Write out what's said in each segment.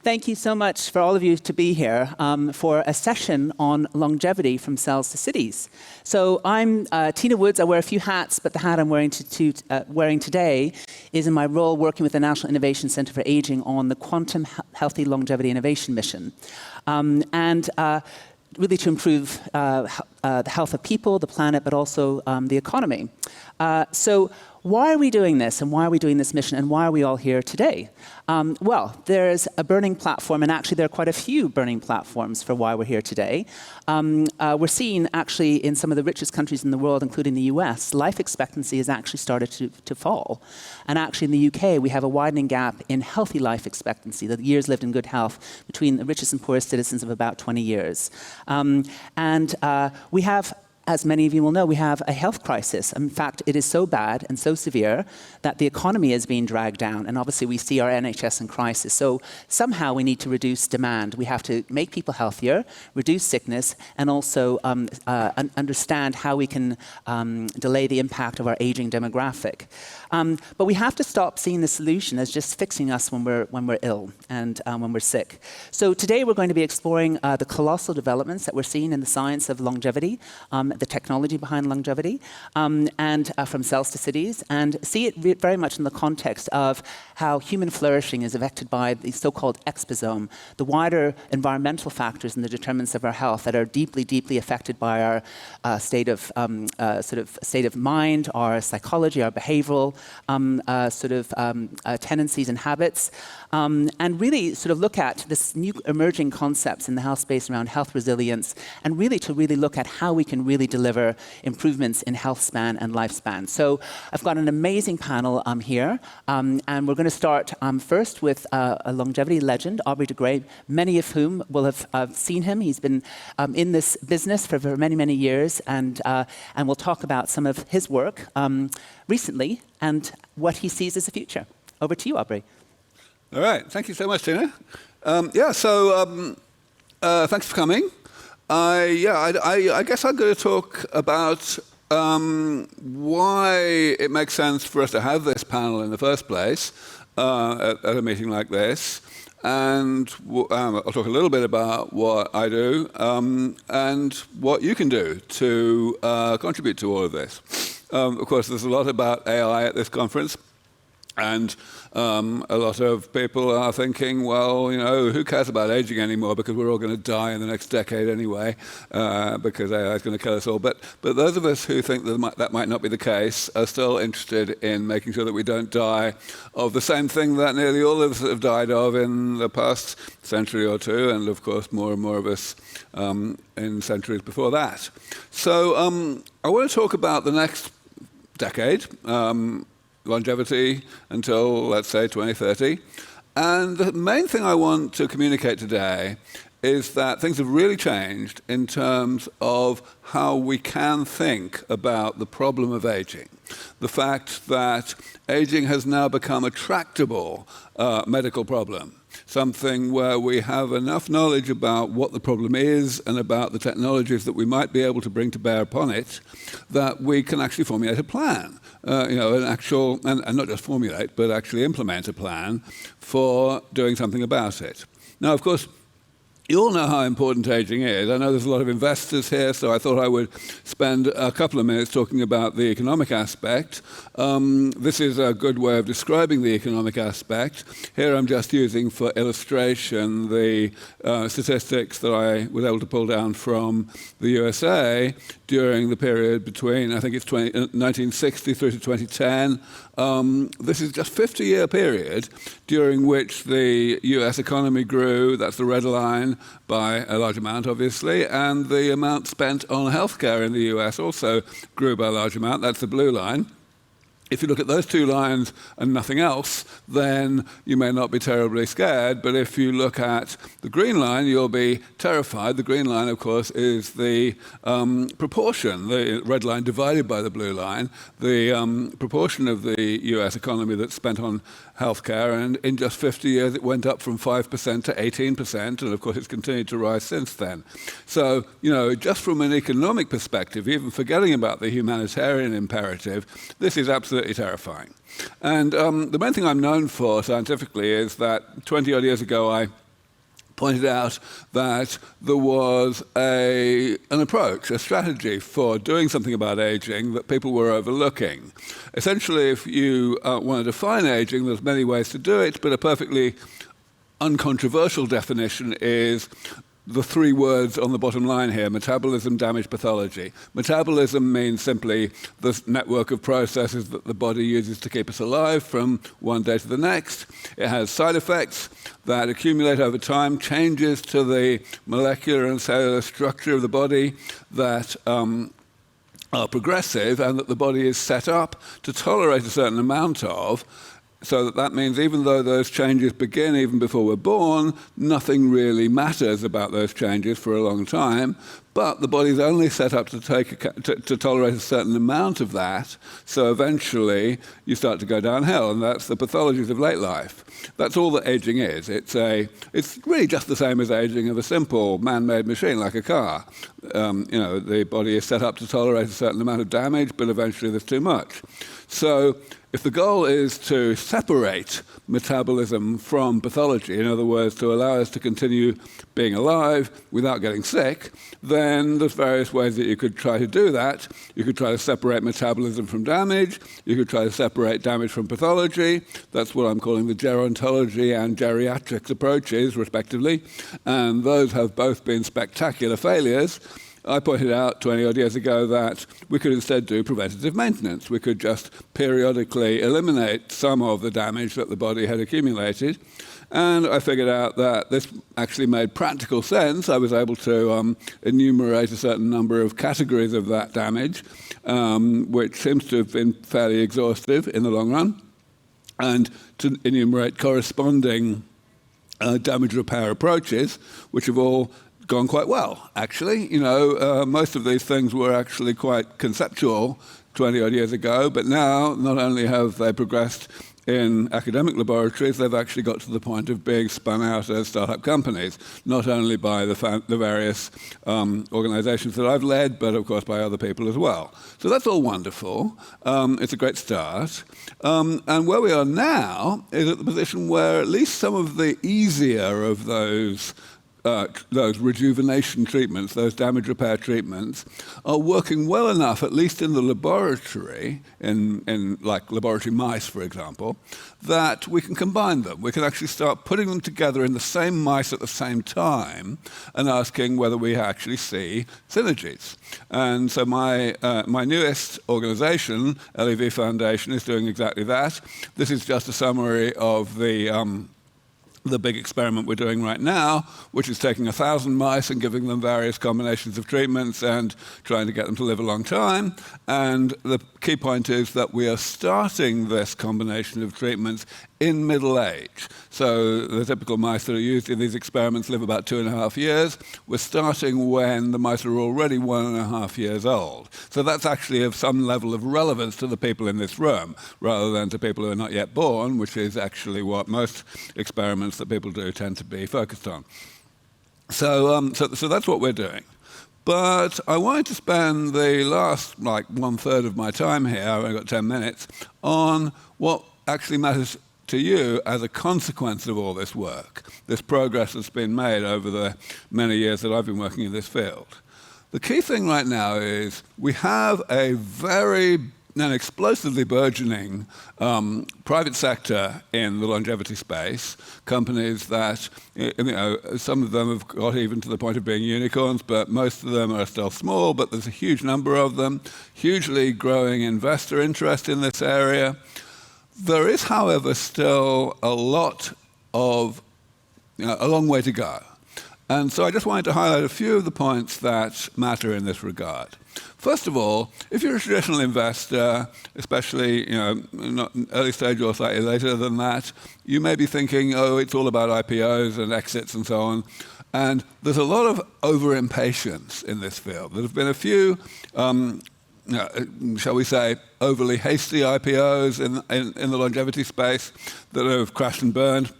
Thank you so much for all of you to be here for a session on longevity from cells to cities. So I'm Tina Woods. I wear a few hats, but the hat I'm wearing today is in my role working with the National Innovation Centre for Aging on the Quantum Healthy Longevity Innovation Mission. Really to improve the health of people, the planet, but also the economy. So why are we doing this, and why are we doing this mission, and why are we all here today? Well, there's a burning platform, and actually there are quite a few burning platforms for why we're here today. We're seeing actually in some of the richest countries in the world, including the US, life expectancy has actually started to fall. And actually in the UK, we have a widening gap in healthy life expectancy, the years lived in good health, between the richest and poorest citizens of about 20 years. We have, as many of you will know, we have a health crisis. In fact, it is so bad and so severe that the economy is being dragged down. And obviously, we see our NHS in crisis. So somehow we need to reduce demand. We have to make people healthier, reduce sickness, and also understand how we can delay the impact of our aging demographic. But we have to stop seeing the solution as just fixing us when we're ill and when we're sick. So today we're going to be exploring the colossal developments that we're seeing in the science of longevity, the technology behind longevity, and from cells to cities, and see it very much in the context of how human flourishing is affected by the so-called exposome, the wider environmental factors and the determinants of our health that are deeply, deeply affected by our state of mind, our psychology, our behavioural tendencies and habits, and really sort of look at this new emerging concepts in the health space around health resilience, and really to look at how we can really deliver improvements in health span and lifespan. So I've got an amazing panel here, and we're going to start first with a longevity legend, Aubrey de Grey, many of whom will have seen him. He's been in this business for many, many years, and we'll talk about some of his work recently and what he sees as the future. Over to you, Aubrey. All right. Thank you so much, Tina. Thanks for coming. I guess I'm going to talk about why it makes sense for us to have this panel in the first place at a meeting like this. And I'll talk a little bit about what I do and what you can do to contribute to all of this. Of course, there's a lot about AI at this conference. And a lot of people are thinking, well, who cares about aging anymore because we're all going to die in the next decade anyway because AI is going to kill us all. But those of us who think that might not be the case are still interested in making sure that we don't die of the same thing that nearly all of us have died of in the past century or two, and of course more and more of us in centuries before that. So I want to talk about the next decade, longevity until, let's say, 2030. And the main thing I want to communicate today is that things have really changed in terms of how we can think about the problem of aging. The fact that aging has now become a tractable medical problem. Something where we have enough knowledge about what the problem is and about the technologies that we might be able to bring to bear upon it, that we can actually formulate a plan, an actual, and not just formulate, but actually implement a plan for doing something about it. Now, of course, you all know how important aging is. I know there's a lot of investors here, so I thought I would spend a couple of minutes talking about the economic aspect. This is a good way of describing the economic aspect. Here I'm just using for illustration the statistics that I was able to pull down from the USA during the period between, I think it's 1960 through to 2010. This is just a 50-year period during which the US economy grew, that's the red line, by a large amount, obviously, and the amount spent on healthcare in the US also grew by a large amount, that's the blue line. If you look at those two lines and nothing else, then you may not be terribly scared. But if you look at the green line, you'll be terrified. The green line, of course, is the proportion, the red line divided by the blue line, the proportion of the US economy that's spent on healthcare. And in just 50 years, it went up from 5% to 18%. And of course, it's continued to rise since then. So, just from an economic perspective, even forgetting about the humanitarian imperative, this is absolutely terrifying. And the main thing I'm known for scientifically is that 20-odd years ago, I pointed out that there was an approach, a strategy for doing something about aging that people were overlooking. Essentially, if you want to define aging, there's many ways to do it, but a perfectly uncontroversial definition is the three words on the bottom line here: metabolism, damage, pathology. Metabolism means simply the network of processes that the body uses to keep us alive from one day to the next. It has side effects that accumulate over time, changes to the molecular and cellular structure of the body that are progressive and that the body is set up to tolerate a certain amount of. So that means even though those changes begin even before we're born, nothing really matters about those changes for a long time. But the body's only set up to tolerate a certain amount of that. So eventually you start to go downhill, and that's the pathologies of late life. That's all that aging is. It's really just the same as aging of a simple man-made machine like a car. The body is set up to tolerate a certain amount of damage, but eventually there's too much. So if the goal is to separate metabolism from pathology, in other words, to allow us to continue being alive without getting sick, then there's various ways that you could try to do that. You could try to separate metabolism from damage. You could try to separate damage from pathology. That's what I'm calling the gerontology and geriatrics approaches, respectively. And those have both been spectacular failures. I pointed out 20-odd years ago that we could instead do preventative maintenance. We could just periodically eliminate some of the damage that the body had accumulated. And I figured out that this actually made practical sense. I was able to enumerate a certain number of categories of that damage, which seems to have been fairly exhaustive in the long run, and to enumerate corresponding damage repair approaches, which have all gone quite well, actually. Most of these things were actually quite conceptual 20-odd years ago, but now not only have they progressed in academic laboratories, they've actually got to the point of being spun out as startup companies, not only by the various organizations that I've led, but of course by other people as well. So that's all wonderful. It's a great start. And where we are now is at the position where at least some of the easier of those rejuvenation treatments, those damage repair treatments, are working well enough, at least in the laboratory, in like laboratory mice, for example, that we can combine them. We can actually start putting them together in the same mice at the same time and asking whether we actually see synergies. And so my newest organization, Lev Foundation, is doing exactly that. This is just a summary of the big experiment we're doing right now, which is taking 1,000 mice and giving them various combinations of treatments and trying to get them to live a long time. And the key point is that we are starting this combination of treatments in middle age. So the typical mice that are used in these experiments live about 2.5 years. We're starting when the mice are already 1.5 years old. So that's actually of some level of relevance to the people in this room, rather than to people who are not yet born, which is actually what most experiments that people do tend to be focused on. So that's what we're doing. But I wanted to spend the last, 1/3 of my time here, I've only got 10 minutes, on what actually matters to you as a consequence of all this work, this progress that's been made over the many years that I've been working in this field. The key thing right now is we have an explosively burgeoning private sector in the longevity space, companies that, some of them have got even to the point of being unicorns, but most of them are still small, but there's a huge number of them, hugely growing investor interest in this area. There is, however, still a long way to go. And so I just wanted to highlight a few of the points that matter in this regard. First of all, if you're a traditional investor, especially not early stage or slightly later than that, you may be thinking, oh, it's all about IPOs and exits and so on. And there's a lot of over-impatience in this field. There have been a few shall we say, overly hasty IPOs in the longevity space that have crashed and burned.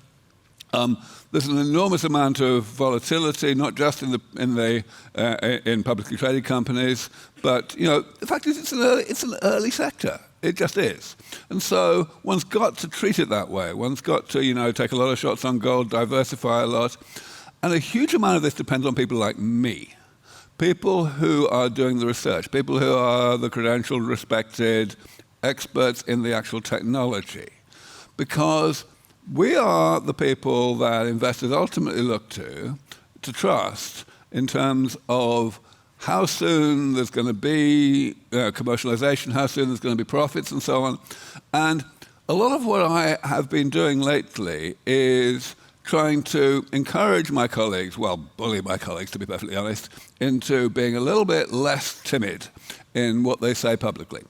There's an enormous amount of volatility, not just in publicly traded companies, but the fact is it's an early sector. It just is. And so one's got to treat it that way. One's got to take a lot of shots on goal, diversify a lot. And a huge amount of this depends on people like me, people who are doing the research, people who are the credentialed, respected experts in the actual technology. Because we are the people that investors ultimately look to trust in terms of how soon there's going to be commercialization, how soon there's going to be profits, and so on. And a lot of what I have been doing lately is trying to encourage my colleagues, well, bully my colleagues, to be perfectly honest, into being a little bit less timid in what they say publicly.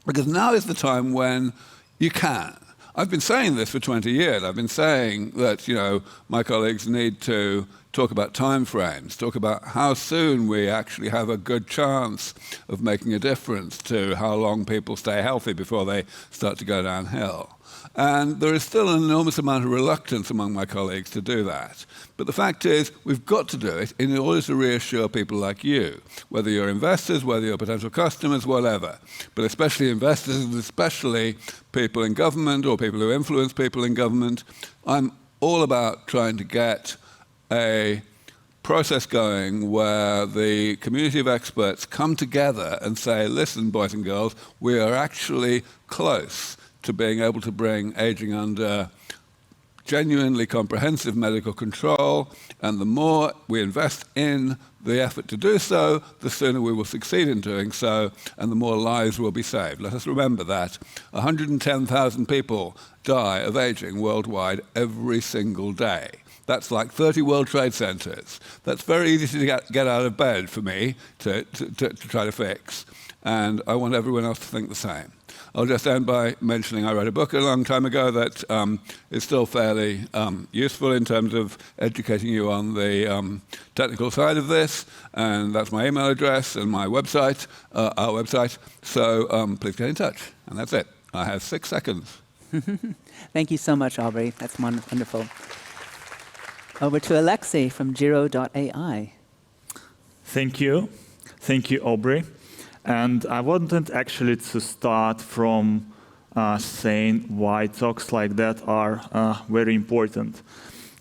Because now is the time when you can. I've been saying this for 20 years. I've been saying that, my colleagues need to talk about time frames, talk about how soon we actually have a good chance of making a difference to how long people stay healthy before they start to go downhill. And there is still an enormous amount of reluctance among my colleagues to do that. But the fact is, we've got to do it in order to reassure people like you, whether you're investors, whether you're potential customers, whatever. But especially investors, and especially people in government or people who influence people in government. I'm all about trying to get a process going where the community of experts come together and say, listen, boys and girls, we are actually close to being able to bring aging under genuinely comprehensive medical control, and the more we invest in the effort to do so, the sooner we will succeed in doing so, and the more lives will be saved. Let us remember that 110,000 people die of aging worldwide every single day. That's like 30 World Trade Centers. That's very easy to get out of bed for me to try to fix, and I want everyone else to think the same. I'll just end by mentioning I read a book a long time ago that is still fairly useful in terms of educating you on the technical side of this, and that's my email address and my website, our website. So please get in touch, and that's it. I have 6 seconds. Thank you so much, Aubrey. That's wonderful. Over to Alexei from Giro.ai. Thank you. Thank you, Aubrey. And I wanted actually to start from saying why talks like that are very important.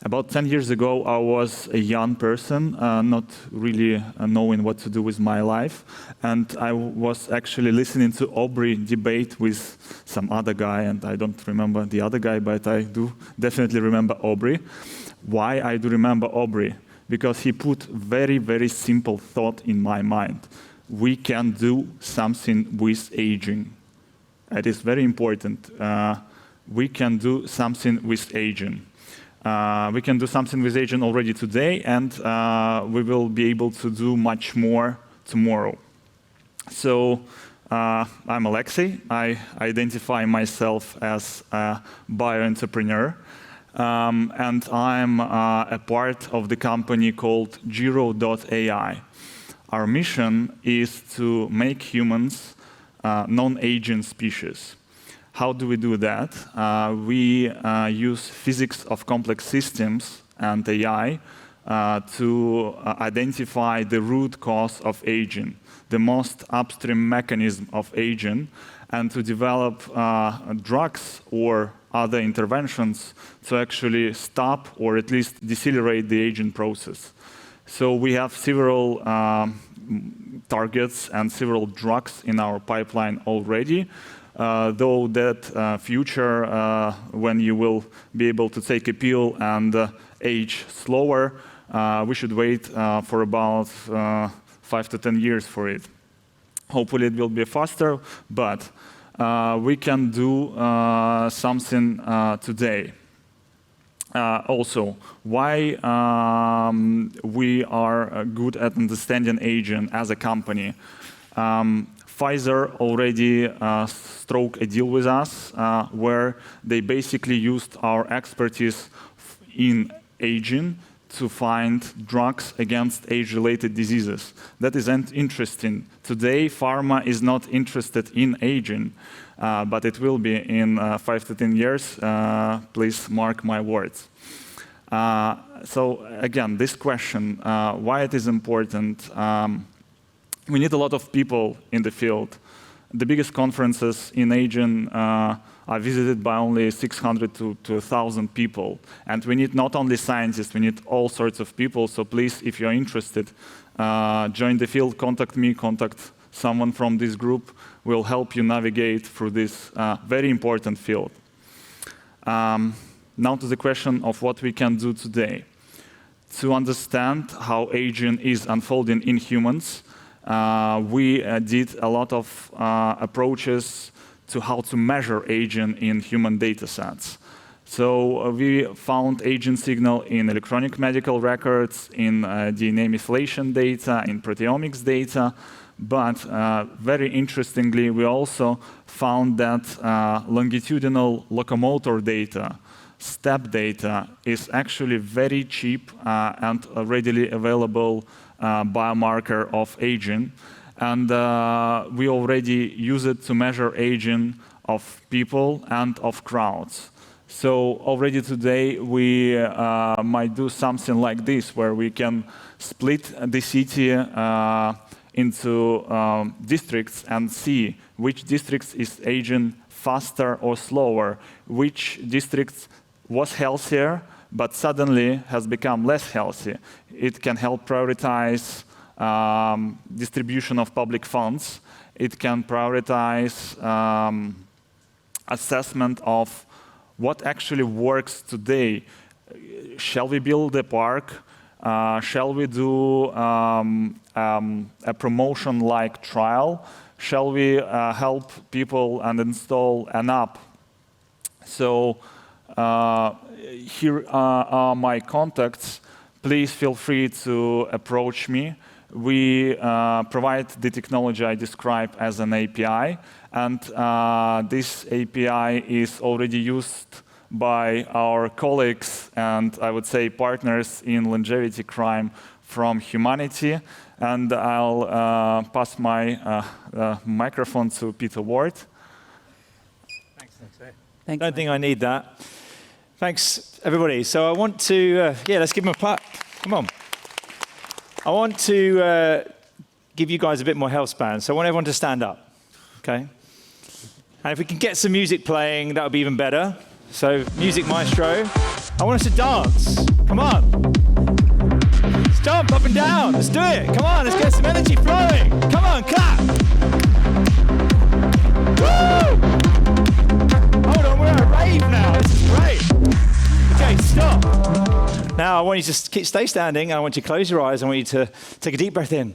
About 10 years ago, I was a young person, not really knowing what to do with my life. And I was actually listening to Aubrey debate with some other guy, and I don't remember the other guy, but I do definitely remember Aubrey. Why I do remember Aubrey? Because he put very, very simple thought in my mind. We can do something with aging. It is very important. We can do something with aging. We can do something with aging already today, and we will be able to do much more tomorrow. So I'm Alexei. I identify myself as a bio-entrepreneur, and I'm a part of the company called Giro.ai. Our mission is to make humans non-aging species. How do we do that? We use physics of complex systems and AI to identify the root cause of aging, the most upstream mechanism of aging, and to develop drugs or other interventions to actually stop or at least decelerate the aging process. So we have several targets and several drugs in our pipeline already, though that future, when you will be able to take a pill and age slower, we should wait for about 5 to 10 years for it. Hopefully it will be faster, but we can do something today. Also, why we are good at understanding aging as a company. Pfizer already struck a deal with us where they basically used our expertise in aging to find drugs against age-related diseases. That is interesting. Today, pharma is not interested in aging, but it will be in 5 to 10 years. Please mark my words. So again, this question, why it is important. We need a lot of people in the field. The biggest conferences in aging are visited by only 600 to 1,000 people. And we need not only scientists, we need all sorts of people. So please, if you're interested, join the field, contact me, contact someone from this group. We'll help you navigate through this very important field. Now to the question of what we can do today. To understand how aging is unfolding in humans, we did a lot of approaches to how to measure aging in human data sets. So we found aging signal in electronic medical records, in DNA methylation data, in proteomics data, but very interestingly, we also found that longitudinal locomotor data, step data, is actually very cheap and readily available biomarker of aging. And we already use it to measure aging of people and of crowds. So already today, we might do something like this, where we can split the city into districts and see which districts is aging faster or slower, which districts was healthier, but suddenly has become less healthy. It can help prioritize distribution of public funds. It can prioritize assessment of what actually works today. Shall we build a park? Shall we do a promotion-like trial? Shall we help people and install an app? So here are my contacts. Please feel free to approach me. We provide the technology I described as an API, and this API is already used by our colleagues and I would say partners in longevity crime from humanity. And I'll pass my microphone to Peter Ward. Thanks. Thank Don't think I need that. Thanks, everybody. So I want to, let's give them a clap. Come on. I want to give you guys a bit more health span. So I want everyone to stand up, okay? And if we can get some music playing, that would be even better. So music maestro. I want us to dance. Come on. Let's jump up and down. Let's do it. Come on, let's get some energy flowing. Come on, clap. Woo! Hold on, we're at a rave now. This is great. Okay, stop. Now I want you to stay standing. I want you to close your eyes. I want you to take a deep breath in.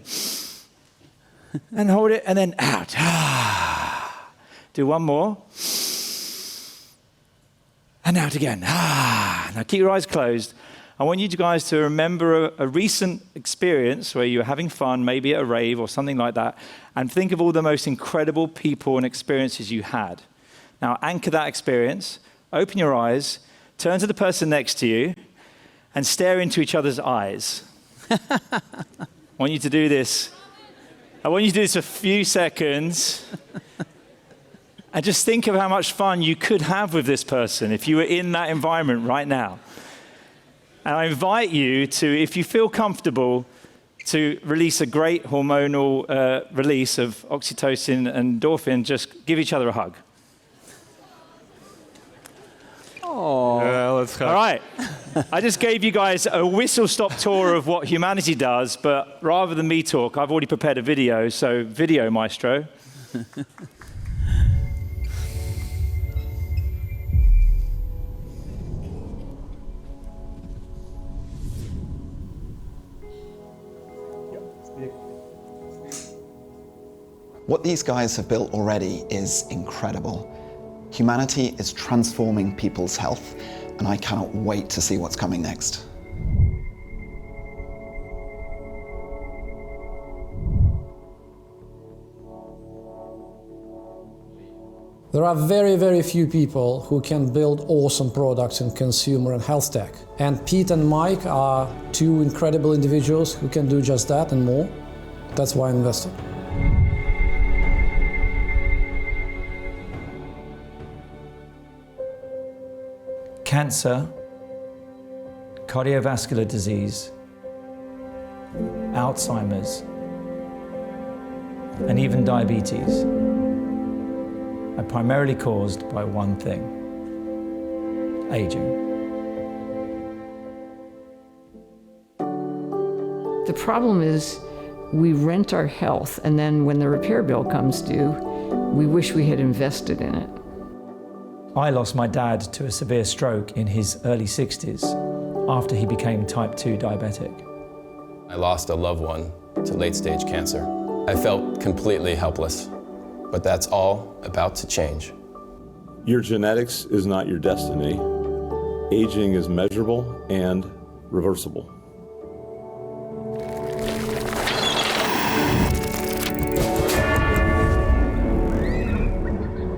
And hold it, and then out. Do one more. And out again. Now keep your eyes closed. I want you guys to remember a recent experience where you were having fun, maybe at a rave or something like that, and think of all the most incredible people and experiences you had. Now anchor that experience, open your eyes, turn to the person next to you, and stare into each other's eyes. I want you to do this. I want you to do this for a few seconds. And just think of how much fun you could have with this person if you were in that environment right now. And I invite you to, if you feel comfortable, to release a great hormonal release of oxytocin and endorphin, just give each other a hug. Oh. Yeah, let's hug. All right. I just gave you guys a whistle-stop tour of what humanity does, but rather than me talk, I've already prepared a video, so video maestro. What these guys have built already is incredible. Humanity is transforming people's health, and I cannot wait to see what's coming next. There are very, very few people who can build awesome products in consumer and health tech. And Pete and Mike are two incredible individuals who can do just that and more. That's why I invested. Cancer, cardiovascular disease, Alzheimer's, and even diabetes. are primarily caused by one thing: aging. The problem is we rent our health, and then when the repair bill comes due, we wish we had invested in it. I lost my dad to a severe stroke in his early 60s after he became type 2 diabetic. I lost a loved one to late-stage cancer. I felt completely helpless, but that's all about to change. Your genetics is not your destiny. Aging is measurable and reversible.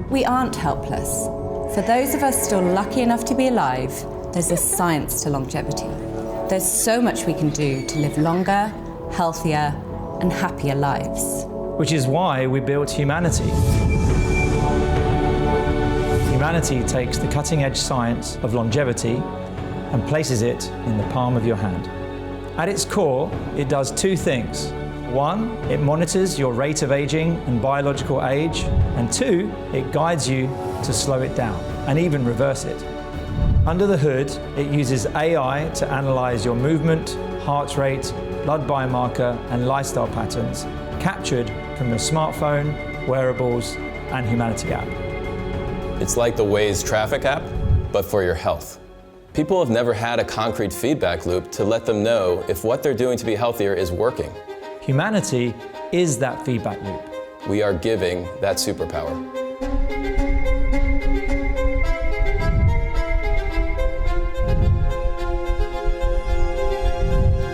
We aren't helpless. For those of us still lucky enough to be alive, there's a science to longevity. There's so much we can do to live longer, healthier, and happier lives. Which is why we built Humanity. Humanity takes the cutting-edge science of longevity and places it in the palm of your hand. At its core, it does two things. One, it monitors your rate of aging and biological age, and two, it guides you to slow it down and even reverse it. Under the hood, it uses AI to analyze your movement, heart rate, blood biomarker, and lifestyle patterns captured from your smartphone, wearables, and Humanity app. It's like the Waze traffic app, but for your health. People have never had a concrete feedback loop to let them know if what they're doing to be healthier is working. Humanity is that feedback loop. We are giving that superpower.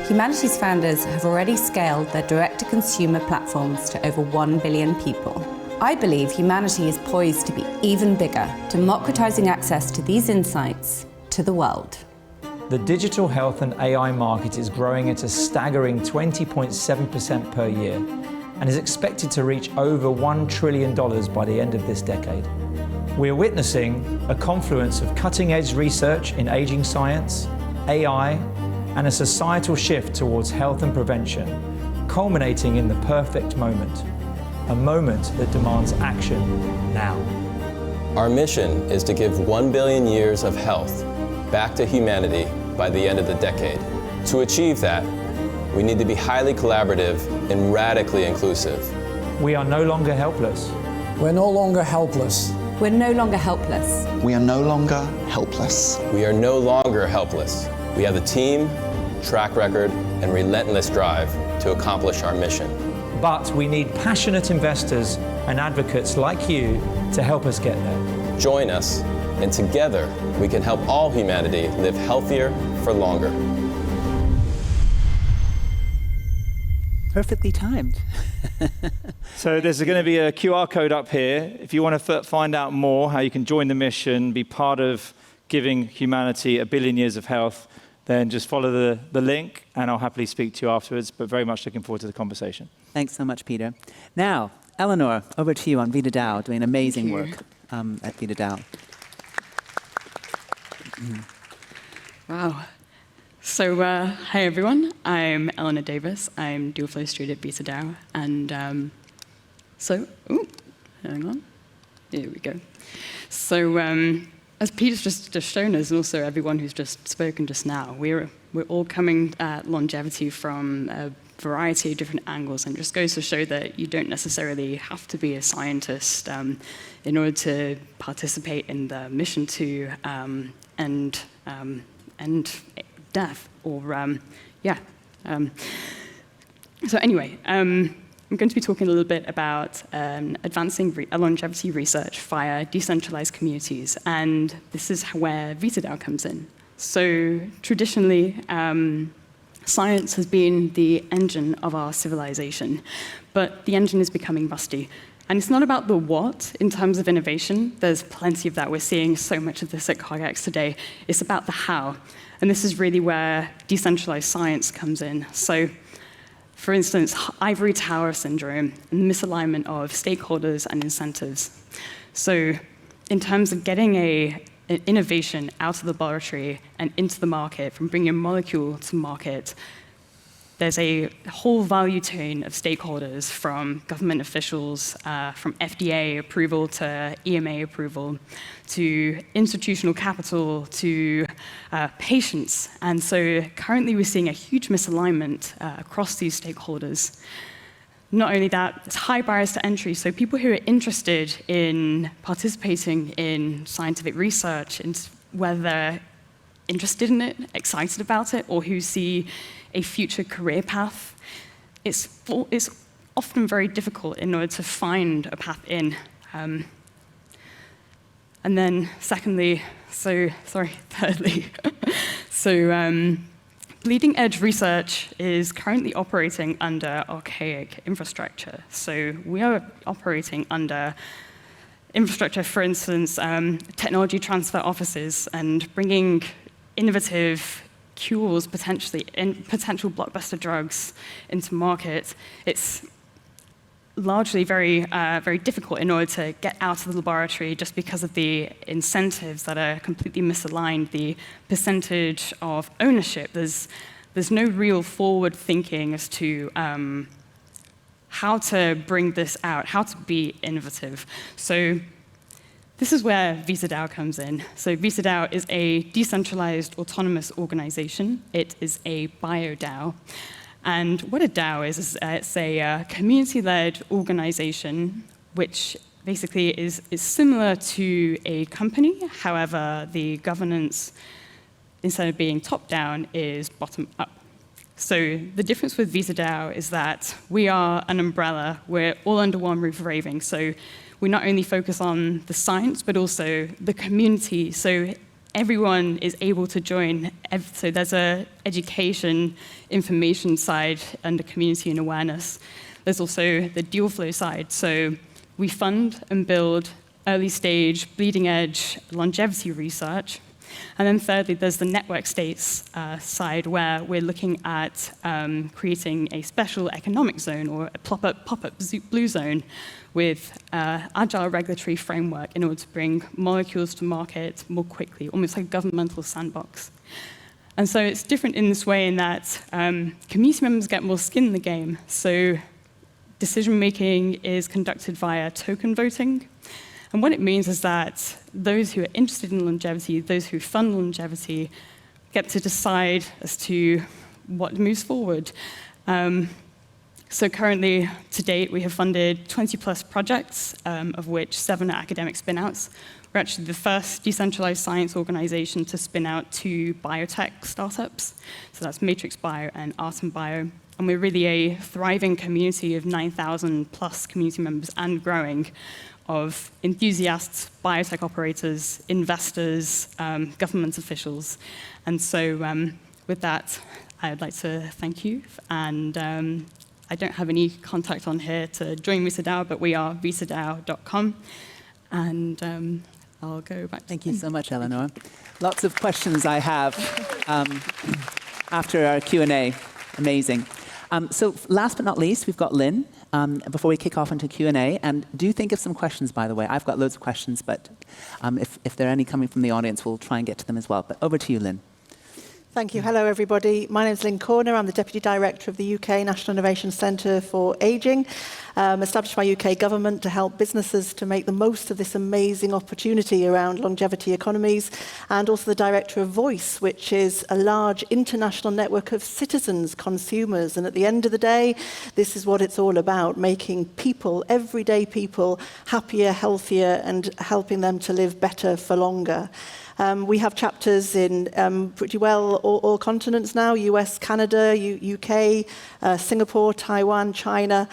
Humanity's founders have already scaled their direct-to-consumer platforms to over 1 billion people. I believe Humanity is poised to be even bigger, democratizing access to these insights to the world. The digital health and AI market is growing at a staggering 20.7% per year and is expected to reach over $1 trillion by the end of this decade. We're witnessing a confluence of cutting-edge research in aging science, AI, and a societal shift towards health and prevention, culminating in the perfect moment, a moment that demands action now. Our mission is to give 1 billion years of health back to humanity by the end of the decade. To achieve that, we need to be highly collaborative and radically inclusive. We are no longer helpless. We're no longer helpless. We're no longer helpless. We are no longer helpless. We are no longer helpless. We have the team, track record, and relentless drive to accomplish our mission. But we need passionate investors and advocates like you to help us get there. Join us, and together we can help all humanity live healthier for longer. Perfectly timed. So there's going to be a QR code up here. If you want to find out more how you can join the mission, be part of giving humanity 1 billion years of health, then just follow the link and I'll happily speak to you afterwards, but very much looking forward to the conversation. Thanks so much, Peter. Now, Eleanor, over to you on Vida DAO, doing amazing work at Vida DAO. Wow. So, hi everyone. I'm Eleanor Davis. I'm dual flow student at Beta DAO. And hang on. Here we go. So, as Peter's just shown us, and also everyone who's just spoken just now, we're all coming at longevity from a variety of different angles, and just goes to show that you don't necessarily have to be a scientist in order to participate in the mission to end death, or So anyway, I'm going to be talking a little bit about advancing longevity research via decentralized communities, and this is where Vida DAO comes in. So traditionally, science has been the engine of our civilization, but the engine is becoming rusty. And it's not about the what in terms of innovation. There's plenty of that. We're seeing so much of this at CogX today. It's about the how. And this is really where decentralized science comes in. So, for instance, ivory tower syndrome and misalignment of stakeholders and incentives. So in terms of getting an innovation out of the laboratory and into the market, from bringing a molecule to market, there's a whole value chain of stakeholders, from government officials, from FDA approval to EMA approval, to institutional capital, to patients. And so currently we're seeing a huge misalignment across these stakeholders. Not only that, it's high barriers to entry. So people who are interested in participating in scientific research, and whether they're interested in it, excited about it, or who see a future career path, it's often very difficult in order to find a path in. And then thirdly, bleeding edge research is currently operating under archaic infrastructure. So we are operating under infrastructure, for instance, technology transfer offices, and bringing innovative cures, potentially, potential blockbuster drugs into market. It's largely very difficult in order to get out of the laboratory, just because of the incentives that are completely misaligned, the percentage of ownership. There's no real forward thinking as to how to bring this out, how to be innovative. So this is where VisaDAO comes in. So VisaDAO is a decentralized autonomous organization. It is a bio-DAO. And what a DAO is it's a community-led organization, which basically is similar to a company. However, the governance, instead of being top-down, is bottom-up. So the difference with VisaDAO is that we are an umbrella. We're all under one roof of raving. So we not only focus on the science, but also the community. So everyone is able to join. So there's a education, information side under community and awareness. There's also the deal flow side. So we fund and build early stage, bleeding edge longevity research. And then thirdly, there's the network states side, where we're looking at creating a special economic zone, or a pop-up blue zone, with agile regulatory framework in order to bring molecules to market more quickly, almost like a governmental sandbox. And so it's different in this way in that community members get more skin in the game. So decision-making is conducted via token voting. And what it means is that those who are interested in longevity, those who fund longevity, get to decide as to what moves forward. So currently, to date, we have funded 20+ projects, of which 7 are academic spin-outs. We're actually the first decentralized science organization to spin out 2 biotech startups. So that's Matrix Bio and Artem Bio. And we're really a thriving community of 9,000+ community members and growing, of enthusiasts, biotech operators, investors, government officials. And so with that, I'd like to thank you. And I don't have any contact on here to join VisaDAO, but we are visadao.com. And I'll go back. Thank you so much, Eleanor. Lots of questions I have after our Q&A. Amazing. So last but not least, we've got Lynn. Before we kick off into Q&A, and do think of some questions, by the way. I've got loads of questions, but if there are any coming from the audience, we'll try and get to them as well. But over to you, Lynn. Thank you. Hello, everybody. My name is Lynn Corner. I'm the Deputy Director of the UK National Innovation Centre for Aging, established by UK government to help businesses to make the most of this amazing opportunity around longevity economies, and also the Director of Voice, which is a large international network of citizens, consumers. And at the end of the day, this is what it's all about, making people, everyday people, happier, healthier, and helping them to live better for longer. We have chapters in pretty well all continents now, US, Canada, UK, Singapore, Taiwan, China.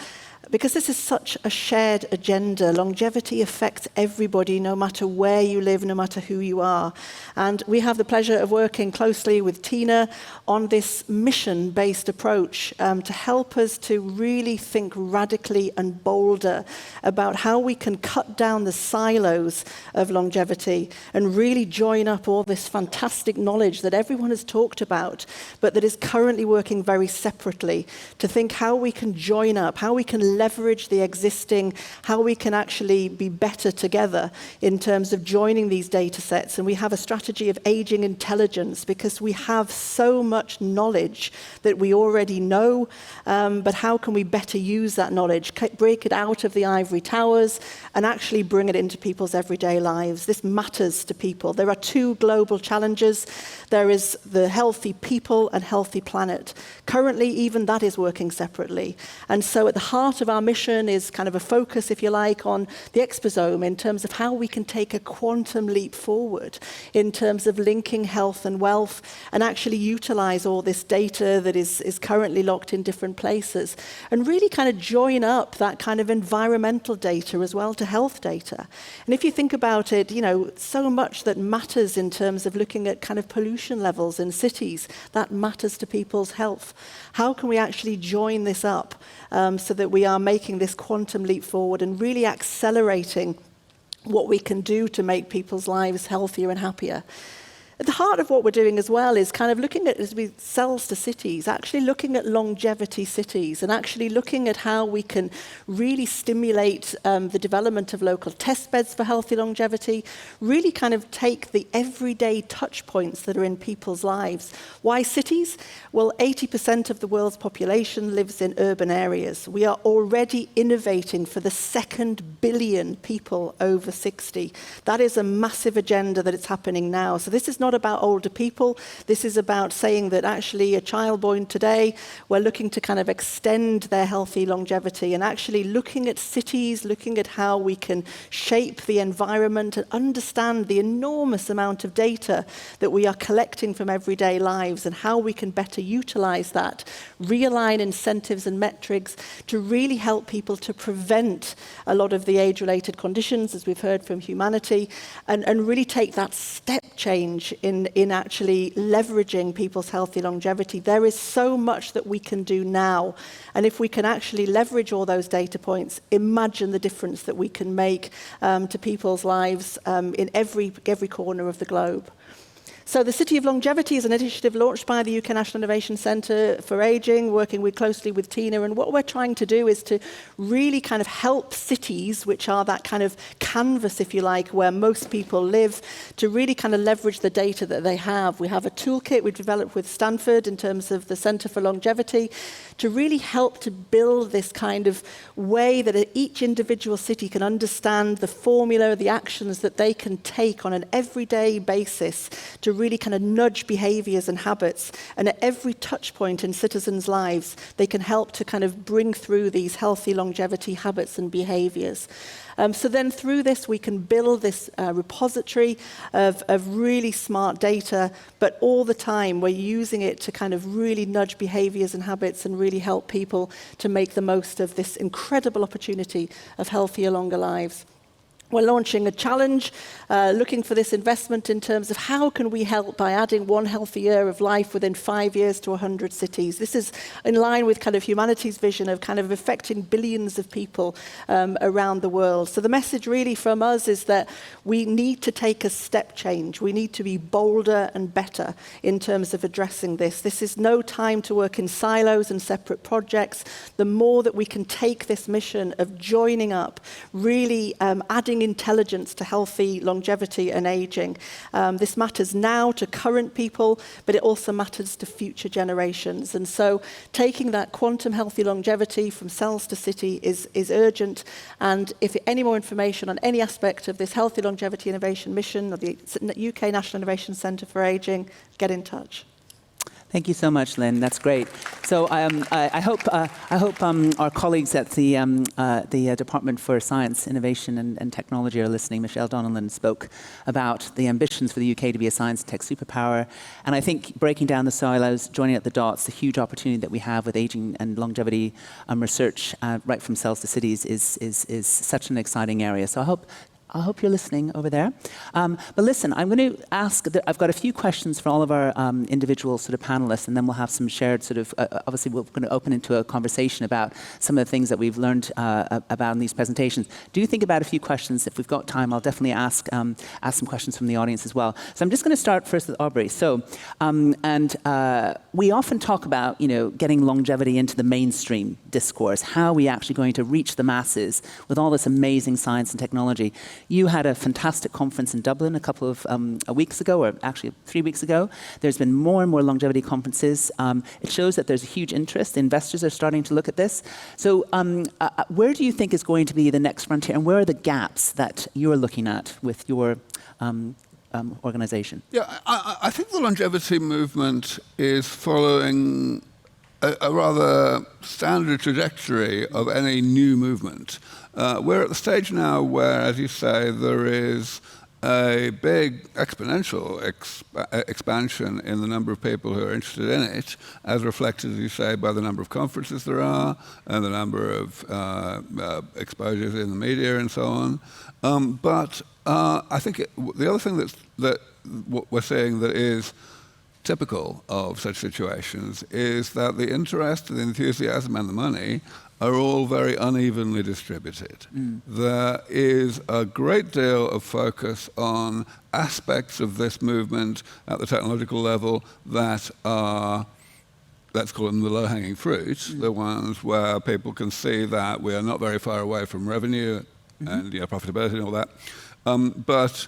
Because this is such a shared agenda, longevity affects everybody, no matter where you live, no matter who you are. And we have the pleasure of working closely with Tina on this mission-based approach to help us to really think radically and bolder about how we can cut down the silos of longevity and really join up all this fantastic knowledge that everyone has talked about, but that is currently working very separately, to think how we can join up, how we can leverage the existing, how we can actually be better together in terms of joining these data sets. And we have a strategy of aging intelligence, because we have so much knowledge that we already know, but how can we better use that knowledge, break it out of the ivory towers and actually bring it into people's everyday lives? This matters to people. There are two global challenges. There is the healthy people and healthy planet. Currently, even that is working separately. And so at the heart of our mission is kind of a focus, if you like, on the exposome in terms of how we can take a quantum leap forward in terms of linking health and wealth and actually utilize all this data that is currently locked in different places and really kind of join up that kind of environmental data as well to health data. And if you think about it, so much that matters in terms of looking at kind of pollution levels in cities, that matters to people's health. How can we actually join this up so that we are making this quantum leap forward and really accelerating what we can do to make people's lives healthier and happier? At the heart of what we're doing as well is kind of looking at, as we cells to cities, actually looking at longevity cities and actually looking at how we can really stimulate the development of local test beds for healthy longevity, really kind of take the everyday touch points that are in people's lives. Why cities? Well, 80% of the world's population lives in urban areas. We are already innovating for the 2 billion people over 60. That is a massive agenda that is happening now. So this is not about older people. This is about saying that actually a child born today, we're looking to kind of extend their healthy longevity and actually looking at cities, looking at how we can shape the environment and understand the enormous amount of data that we are collecting from everyday lives and how we can better utilize that, realign incentives and metrics to really help people to prevent a lot of the age-related conditions, as we've heard from humanity, and really take that step change in actually leveraging people's healthy longevity. There is so much that we can do now. And if we can actually leverage all those data points, imagine the difference that we can make to people's lives in every corner of the globe. So the City of Longevity is an initiative launched by the UK National Innovation Centre for Aging, working closely with Tina. And what we're trying to do is to really kind of help cities, which are that kind of canvas, if you like, where most people live, to really kind of leverage the data that they have. We have a toolkit we've developed with Stanford in terms of the Centre for Longevity to really help to build this kind of way that each individual city can understand the formula, the actions that they can take on an everyday basis to really kind of nudge behaviors and habits. And at every touch point in citizens' lives, they can help to kind of bring through these healthy longevity habits and behaviors. So then through this, we can build this repository of really smart data, but all the time we're using it to kind of really nudge behaviors and habits and really help people to make the most of this incredible opportunity of healthier, longer lives. We're launching a challenge, looking for this investment in terms of how can we help by adding 1 healthy year of life within 5 years to 100 cities. This is in line with kind of humanity's vision of kind of affecting billions of people around the world. So the message really from us is that we need to take a step change. We need to be bolder and better in terms of addressing this. This is no time to work in silos and separate projects. The more that we can take this mission of joining up, really adding intelligence to healthy longevity and aging. This matters now to current people, but it also matters to future generations. And so taking that quantum healthy longevity from cells to city is urgent. And if any more information on any aspect of this healthy longevity innovation mission or the UK National Innovation Centre for Aging, get in touch. Thank you so much, Lynn. That's great. So I hope our colleagues at the Department for Science, Innovation and Technology are listening. Michelle Donnellan spoke about the ambitions for the UK to be a science and tech superpower. And I think breaking down the silos, joining up the dots, the huge opportunity that we have with aging and longevity research right from cells to cities is such an exciting area. So I I hope you're listening over there. But listen, I'm going to ask, I've got a few questions for all of our individual sort of panelists, and then we'll have some shared sort of, obviously we're going to open into a conversation about some of the things that we've learned about in these presentations. Do think about a few questions. If we've got time, I'll definitely ask some questions from the audience as well. So I'm just going to start first with Aubrey. So, we often talk about, getting longevity into the mainstream discourse, how are we actually going to reach the masses with all this amazing science and technology. You had a fantastic conference in Dublin a couple of weeks ago, or actually 3 weeks ago. There's been more and more longevity conferences. It shows that there's a huge interest. Investors are starting to look at this. So where do you think is going to be the next frontier, and where are the gaps that you're looking at with your organization? Yeah, I think the longevity movement is following a rather standard trajectory of any new movement. We're at the stage now where, as you say, there is a big exponential expansion in the number of people who are interested in it, as reflected, as you say, by the number of conferences there are and the number of exposures in the media and so on. But I think the other thing that what we're seeing that is typical of such situations is that the interest, the enthusiasm, and the money are all very unevenly distributed. There is a great deal of focus on aspects of this movement at the technological level that are, let's call them the low-hanging fruit, the ones where people can see that we are not very far away from revenue and profitability and all that. But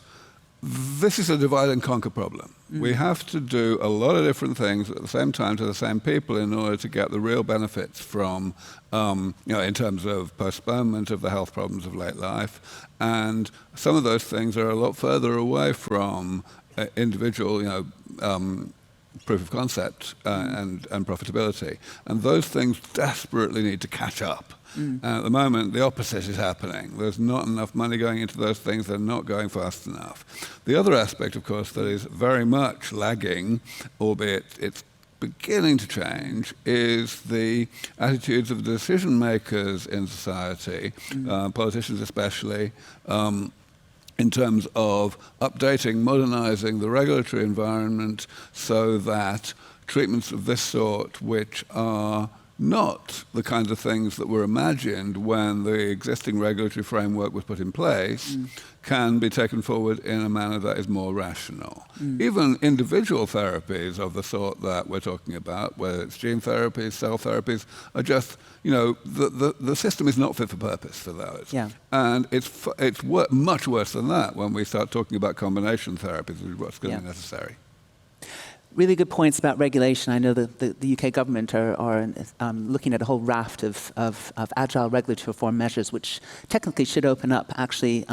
this is a divide and conquer problem. We have to do a lot of different things at the same time to the same people in order to get the real benefits from, in terms of postponement of the health problems of late life. And some of those things are a lot further away from individual, proof of concept and profitability. And those things desperately need to catch up. And at the moment, the opposite is happening. There's not enough money going into those things. They're not going fast enough. The other aspect, of course, that is very much lagging, albeit it's beginning to change, is the attitudes of the decision makers in society, politicians especially, in terms of updating, modernizing the regulatory environment so that treatments of this sort, which are not the kinds of things that were imagined when the existing regulatory framework was put in place, can be taken forward in a manner that is more rational. Even individual therapies of the sort that we're talking about, whether it's gene therapies, cell therapies, are just, the system is not fit for purpose for those. Yeah. And it's much worse than that when we start talking about combination therapies, which is what's going to be necessary. Really good points about regulation. I know that the UK government are looking at a whole raft of agile regulatory reform measures, which technically should open up actually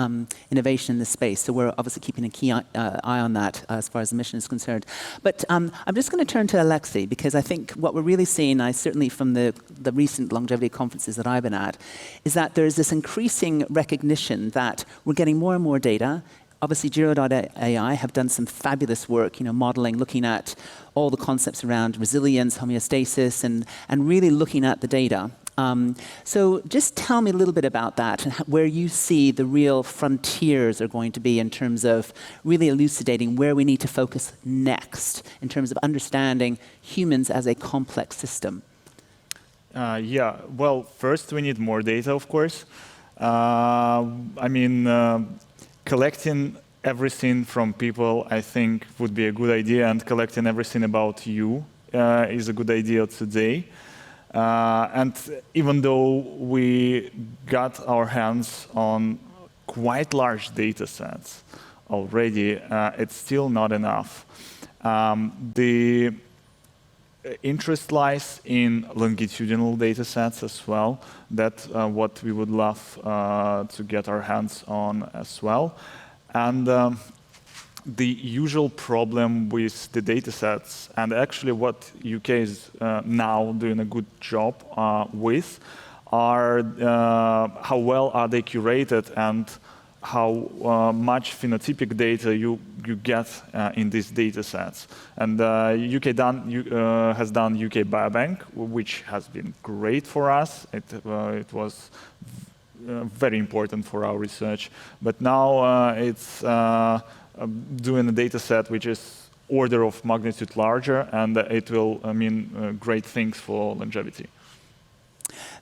innovation in this space. So we're obviously keeping a key eye on that as far as the mission is concerned. But I'm just going to turn to Alexei, because I think what we're really seeing, certainly from the recent longevity conferences that I've been at, is that there's this increasing recognition that we're getting more and more data. Obviously, Giro.ai have done some fabulous work, modeling, looking at all the concepts around resilience, homeostasis, and really looking at the data. So just tell me a little bit about that and where you see the real frontiers are going to be in terms of really elucidating where we need to focus next in terms of understanding humans as a complex system. Well, first we need more data, of course. Collecting everything from people, I think, would be a good idea, and collecting everything about you is a good idea today. And even though we got our hands on quite large data sets already, it's still not enough. The interest lies in longitudinal data sets as well. That's what we would love to get our hands on as well. And the usual problem with the data sets, and actually what UK is now doing a good job with, are how well are they curated and how much phenotypic data you get in these data sets. And UK has done UK Biobank, which has been great for us. It was very important for our research. But now it's doing a data set which is order of magnitude larger, and it will mean great things for longevity.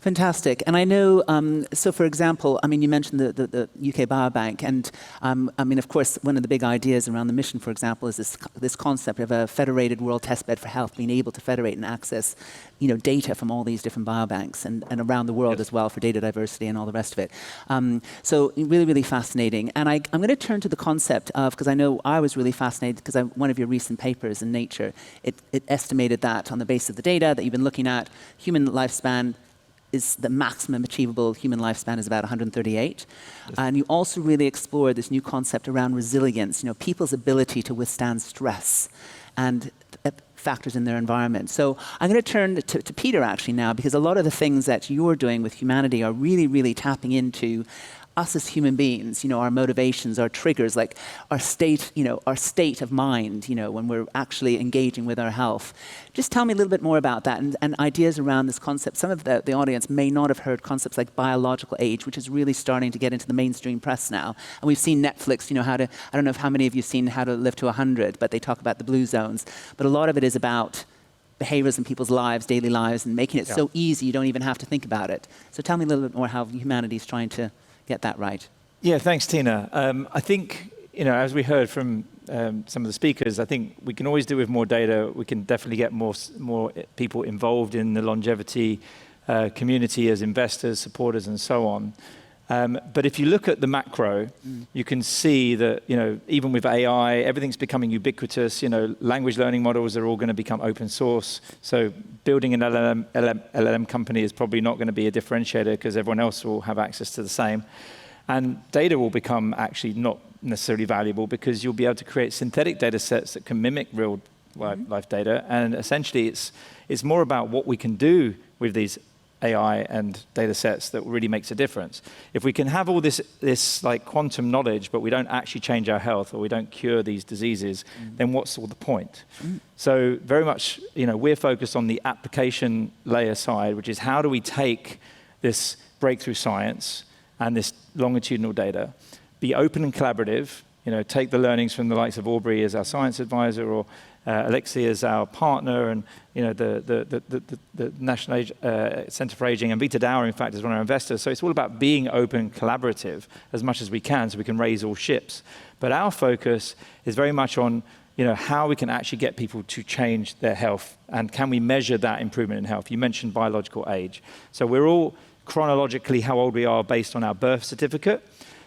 Fantastic. And I know, so for example, I mean, you mentioned the UK Biobank, and I mean, of course, one of the big ideas around the mission, for example, is this concept of a federated world testbed for health, being able to federate and access, data from all these different biobanks and around the world as well for data diversity and all the rest of it. So really, really fascinating. And I'm going to turn to the concept of, because I know I was really fascinated, because one of your recent papers in Nature, it estimated that on the basis of the data that you've been looking at, human lifespan is the maximum achievable human lifespan is about 138. Yes. And you also really explore this new concept around resilience, people's ability to withstand stress and factors in their environment. So I'm going to turn to Peter actually now, because a lot of the things that you're doing with humanity are really, really tapping into us as human beings, our motivations, our triggers, like our state of mind, when we're actually engaging with our health. Just tell me a little bit more about that and ideas around this concept. Some of the audience may not have heard concepts like biological age, which is really starting to get into the mainstream press now. And we've seen Netflix, I don't know how many of you have seen How to Live to 100, but they talk about the blue zones. But a lot of it is about behaviors in people's lives, daily lives, and making it so easy you don't even have to think about it. So tell me a little bit more how humanity is trying to get that right. Yeah, thanks, Tina. I think, as we heard from some of the speakers, I think we can always do with more data. We can definitely get more people involved in the longevity community as investors, supporters, and so on. But if you look at the macro, you can see that, even with AI, everything's becoming ubiquitous. Language learning models are all going to become open source. So building an LLM company is probably not going to be a differentiator because everyone else will have access to the same. And data will become actually not necessarily valuable because you'll be able to create synthetic data sets that can mimic real life data. And essentially, it's more about what we can do with these AI and data sets that really makes a difference. If we can have all this like quantum knowledge, but we don't actually change our health or we don't cure these diseases, then what's all the point? So very much, we're focused on the application layer side, which is how do we take this breakthrough science and this longitudinal data, be open and collaborative, take the learnings from the likes of Aubrey as our science advisor or Alexi as our partner, and the National Center for Aging, and Vita Dower, in fact, is one of our investors. So it's all about being open, collaborative as much as we can, so we can raise all ships. But our focus is very much on how we can actually get people to change their health, and can we measure that improvement in health? You mentioned biological age. So we're all chronologically how old we are based on our birth certificate.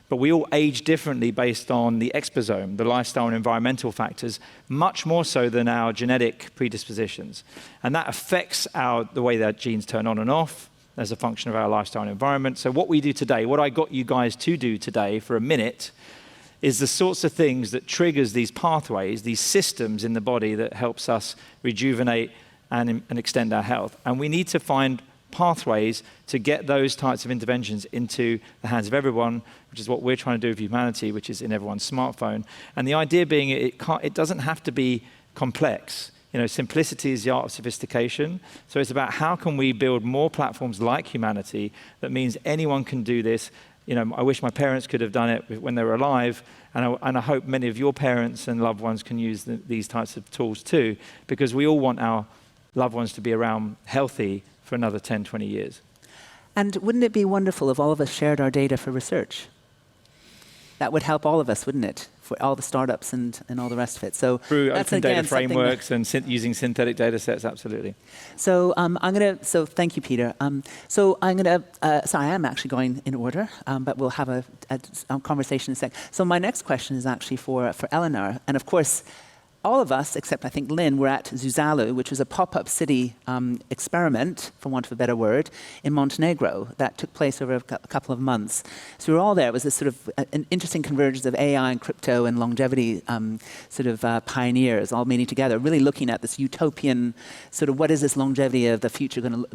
But we all age differently based on the exposome, the lifestyle and environmental factors, much more so than our genetic predispositions. And that affects the way that genes turn on and off as a function of our lifestyle and environment. So what we do today, what I got you guys to do today for a minute, is the sorts of things that triggers these pathways, these systems in the body that helps us rejuvenate and extend our health. And we need to find pathways to get those types of interventions into the hands of everyone, which is what we're trying to do with humanity, which is in everyone's smartphone. And the idea being it doesn't have to be complex. Simplicity is the art of sophistication. So it's about how can we build more platforms like humanity that means anyone can do this. I wish my parents could have done it when they were alive, and I hope many of your parents and loved ones can use these types of tools too, because we all want our loved ones to be around healthy for another 10, 20 years. And wouldn't it be wonderful if all of us shared our data for research? That would help all of us, wouldn't it? For all the startups and all the rest of it. So through open data frameworks and using synthetic data sets, absolutely. So So thank you, Peter. So I am actually going in order, but we'll have a conversation in a sec. So my next question is actually for Eleanor, and of course, all of us, except I think Lynn, were at Zuzalu, which was a pop-up city experiment, for want of a better word, in Montenegro that took place over a couple of months. So we were all there. It was this sort of an interesting convergence of AI and crypto and longevity pioneers all meeting together, really looking at this utopian sort of what is this longevity city of the future going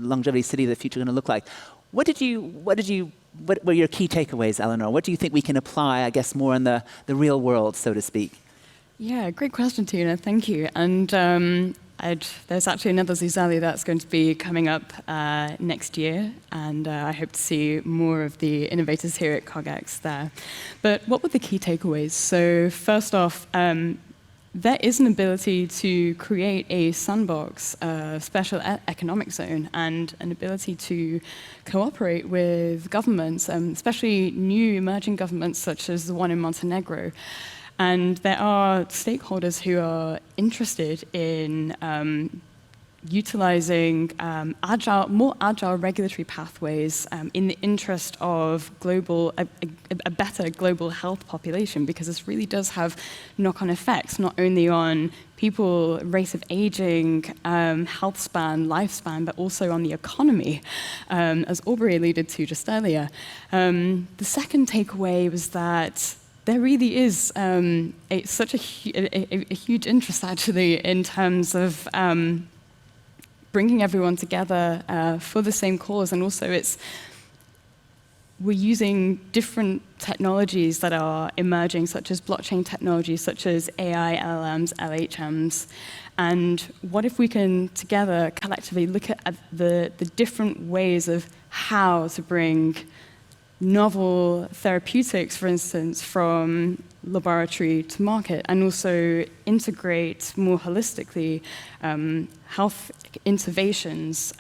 to look like. What were your key takeaways, Eleanor? What do you think we can apply, I guess, more in the real world, so to speak? Yeah, great question, Tina. Thank you. And there's actually another Zuzali that's going to be coming up next year, and I hope to see more of the innovators here at CogX there. But what were the key takeaways? So first off, there is an ability to create a sandbox, a special economic zone, and an ability to cooperate with governments, especially new emerging governments such as the one in Montenegro. And there are stakeholders who are interested in utilizing more agile regulatory pathways in the interest of a better global health population, because this really does have knock-on effects, not only on people, rate of aging, health span, lifespan, but also on the economy, as Aubrey alluded to just earlier. The second takeaway was that there really is such a huge interest, actually, in terms of bringing everyone together for the same cause, and also we're using different technologies that are emerging, such as blockchain technologies, such as AI, LLMs, LHMs. And what if we can together collectively look at the different ways of how to bring novel therapeutics, for instance, from laboratory to market, and also integrate more holistically health interventions,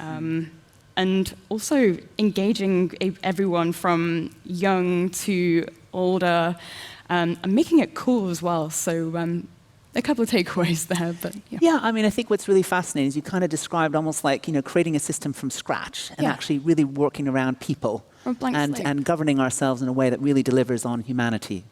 and also engaging everyone from young to older, and making it cool as well. So a couple of takeaways there, but yeah. Yeah, I mean, I think what's really fascinating is you kind of described almost like, creating a system from scratch and actually really working around people. And governing ourselves in a way that really delivers on humanity.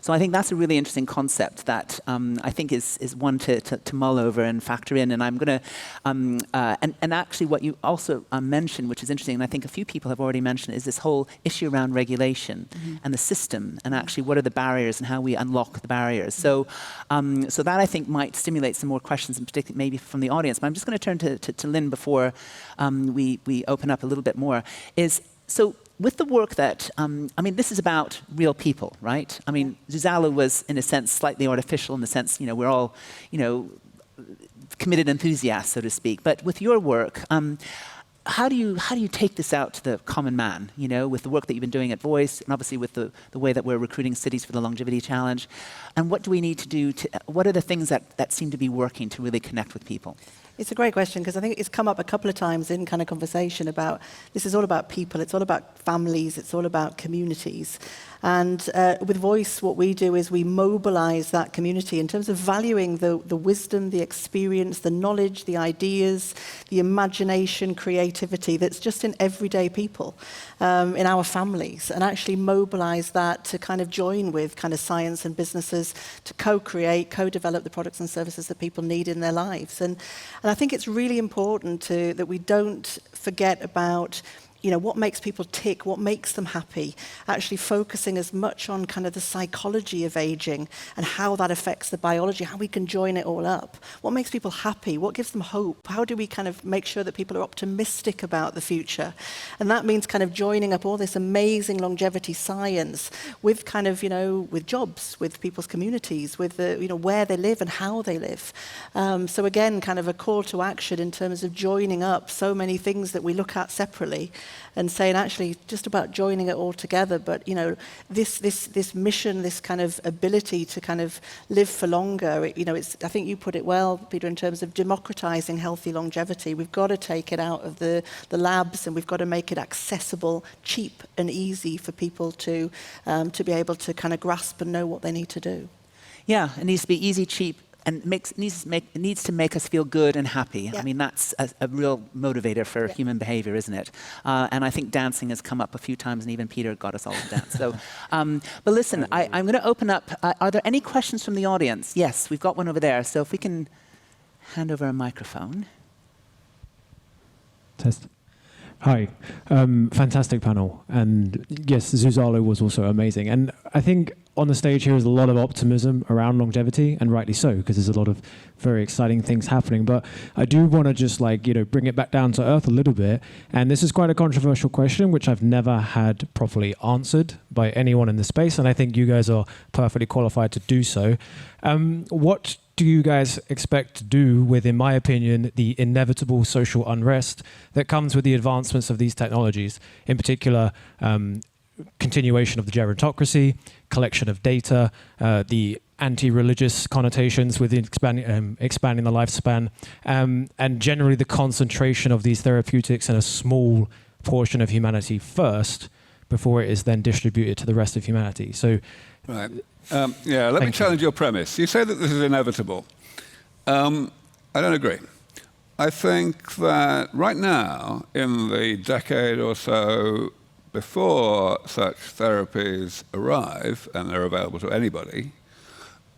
So I think that's a really interesting concept that I think is one to mull over and factor in. And I'm going to, and actually what you also mentioned, which is interesting, and I think a few people have already mentioned, is this whole issue around regulation and the system, and actually what are the barriers and how we unlock the barriers. So, so that I think might stimulate some more questions, in particular maybe from the audience. But I'm just going to turn to Lynn before we open up a little bit more. So with the work that, this is about real people, right? I mean, Zuzala was, in a sense, slightly artificial in the sense, we're all, committed enthusiasts, so to speak. But with your work, how do you take this out to the common man, with the work that you've been doing at Voice, and obviously with the way that we're recruiting cities for the Longevity Challenge? And what do we need to do what are the things that seem to be working to really connect with people? It's a great question, because I think it's come up a couple of times in kind of conversation about, this is all about people, it's all about families, it's all about communities. And with Voice, what we do is we mobilize that community in terms of valuing the wisdom, the experience, the knowledge, the ideas, the imagination, creativity that's just in everyday people, in our families, and actually mobilize that to kind of join with kind of science and businesses to co-create, co-develop the products and services that people need in their lives. And I think it's really important that we don't forget about what makes people tick, what makes them happy, actually focusing as much on kind of the psychology of aging and how that affects the biology, how we can join it all up. What makes people happy? What gives them hope? How do we kind of make sure that people are optimistic about the future? And that means kind of joining up all this amazing longevity science with kind of, with jobs, with people's communities, with where they live and how they live. So again, kind of a call to action in terms of joining up so many things that we look at separately, and saying actually just about joining it all together. But this mission, this kind of ability to kind of live for longer, I think you put it well, Peter, in terms of democratizing healthy longevity. We've got to take it out of the labs, and we've got to make it accessible, cheap and easy for people to be able to kind of grasp and know what they need to do. Yeah, it needs to be easy, cheap, and it needs to make us feel good and happy. Yeah. I mean, that's a real motivator for human behavior, isn't it? And I think dancing has come up a few times, and even Peter got us all to dance. So, but listen, I'm going to open up. Are there any questions from the audience? Yes, we've got one over there. So if we can hand over a microphone. Test. Hi, fantastic panel. And yes, Zuzala was also amazing. And I think on the stage here is a lot of optimism around longevity, and rightly so, because there's a lot of very exciting things happening. But I do want to just bring it back down to earth a little bit. And this is quite a controversial question, which I've never had properly answered by anyone in the space. And I think you guys are perfectly qualified to do so. What do you guys expect to do with, in my opinion, the inevitable social unrest that comes with the advancements of these technologies? In particular, continuation of the gerontocracy, collection of data, the anti-religious connotations with expanding the lifespan, and generally the concentration of these therapeutics in a small portion of humanity first, before it is then distributed to the rest of humanity. So, right. Let me challenge your premise. You say that this is inevitable. I don't agree. I think that right now, in the decade or so before such therapies arrive, and they're available to anybody,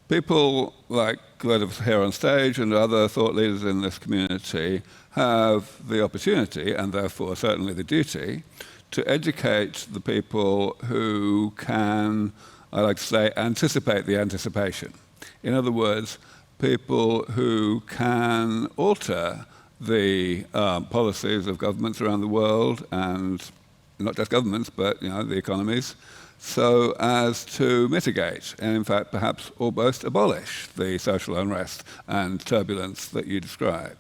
people like those here on stage and other thought leaders in this community have the opportunity, and therefore certainly the duty, to educate the people who can, I like to say, anticipate the anticipation. In other words, people who can alter the policies of governments around the world, and not just governments, but the economies, so as to mitigate and, in fact, perhaps almost abolish the social unrest and turbulence that you describe.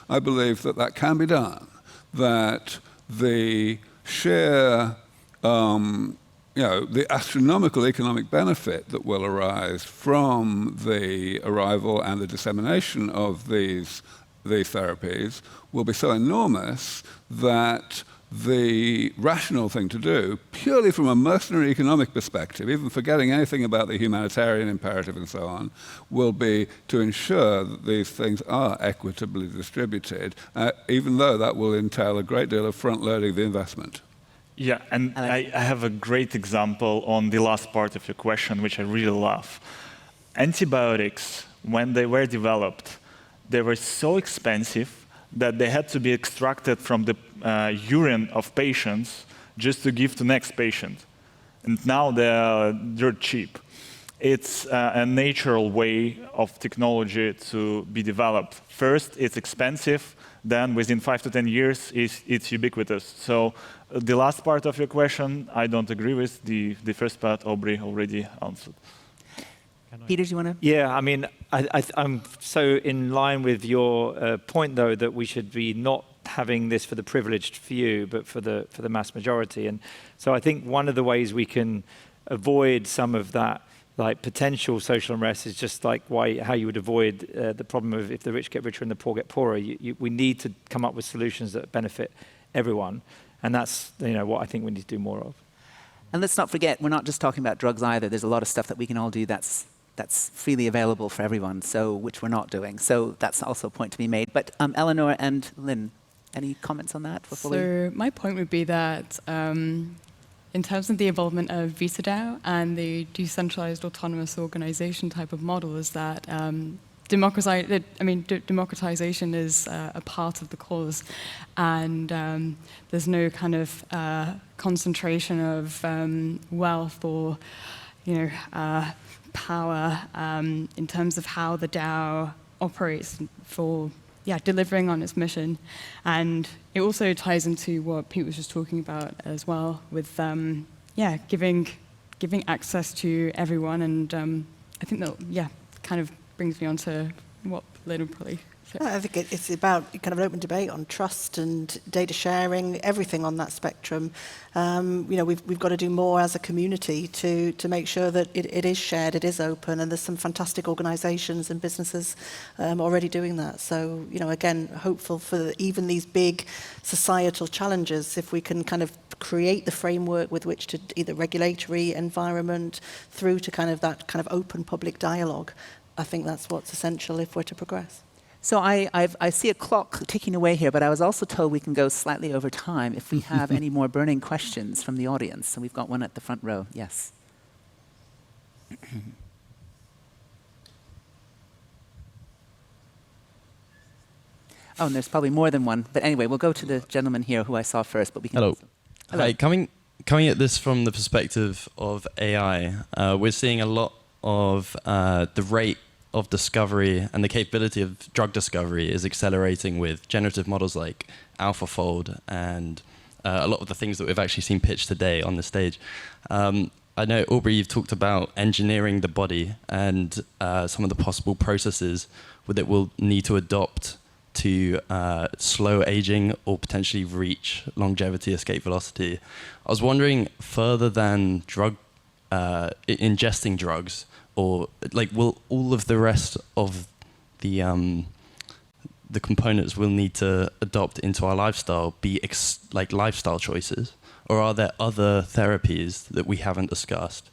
I believe that that can be done, that the sheer, the astronomical economic benefit that will arise from the arrival and the dissemination of these therapies will be so enormous that the rational thing to do, purely from a mercenary economic perspective, even forgetting anything about the humanitarian imperative and so on, will be to ensure that these things are equitably distributed, even though that will entail a great deal of front-loading the investment. Yeah, and I have a great example on the last part of your question, which I really love. Antibiotics, when they were developed, they were so expensive that they had to be extracted from the urine of patients just to give to next patient. And now they're cheap. It's a natural way of technology to be developed. First, it's expensive. Then within 5 to 10 years, it's ubiquitous. So the last part of your question, I don't agree with. The first part, Aubrey already answered. Peter, do you want to? Yeah, I mean, I'm so in line with your point, though, that we should be not having this for the privileged few, but for the mass majority. And so I think one of the ways we can avoid some of that, like potential social unrest, is just like how you would avoid the problem of if the rich get richer and the poor get poorer. We need to come up with solutions that benefit everyone, and that's what I think we need to do more of. And let's not forget, we're not just talking about drugs either. There's a lot of stuff that we can all do that's freely available for everyone, so which we're not doing. So that's also a point to be made. But Eleanor and Lynn, any comments on that? So my point would be that in terms of the involvement of VitaDAO and the decentralized autonomous organization type of model, is that democratization is a part of the cause, and there's no kind of concentration of wealth or power in terms of how the DAO operates for delivering on its mission. And it also ties into what Pete was just talking about as well, with giving access to everyone. And I think that kind of brings me on to what Lynn would probably say. I think it's about kind of an open debate on trust and data sharing, everything on that spectrum. We've got to do more as a community to make sure that it is shared, it is open, and there's some fantastic organisations and businesses already doing that. So, again, hopeful for even these big societal challenges, if we can kind of create the framework with which to either regulatory environment through to kind of that kind of open public dialogue. I think that's what's essential if we're to progress. So I see a clock ticking away here, but I was also told we can go slightly over time if we have any more burning questions from the audience. So we've got one at the front row. Yes. Oh, and there's probably more than one. But anyway, we'll go to the gentleman here who I saw first. But we can. Hello. Also... Hello. Hi. Coming at this from the perspective of AI, we're seeing a lot of the rate of discovery and the capability of drug discovery is accelerating with generative models like AlphaFold and a lot of the things that we've actually seen pitched today on the stage. I know, Aubrey, you've talked about engineering the body and some of the possible processes that we'll need to adopt to slow aging or potentially reach longevity escape velocity. I was wondering, further than ingesting drugs, or like, will all of the rest of the components we'll need to adopt into our lifestyle be like lifestyle choices? Or are there other therapies that we haven't discussed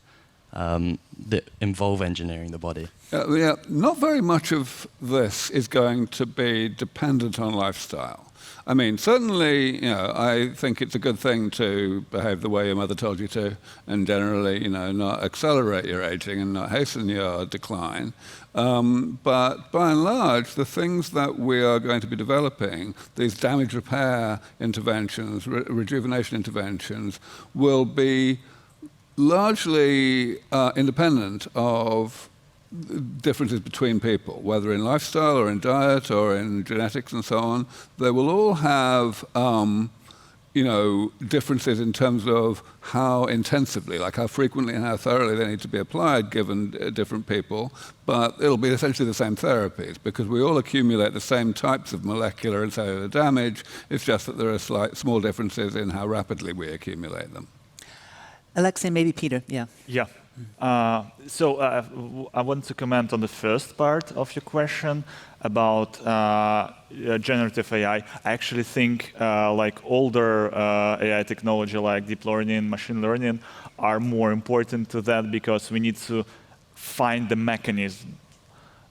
that involve engineering the body? Yeah, not very much of this is going to be dependent on lifestyle. I mean, certainly, I think it's a good thing to behave the way your mother told you to, and generally, not accelerate your aging and not hasten your decline. But by and large, the things that we are going to be developing, these damage repair interventions, rejuvenation interventions, will be largely independent of differences between people, whether in lifestyle or in diet or in genetics and so on. They will all have differences in terms of how intensively, like how frequently and how thoroughly they need to be applied given different people, but it'll be essentially the same therapies because we all accumulate the same types of molecular and cellular damage. It's just that there are small differences in how rapidly we accumulate them. Alexei, maybe Peter, yeah. Yeah. So I want to comment on the first part of your question about generative AI. I actually think like older AI technology like deep learning, machine learning are more important to that because we need to find the mechanism.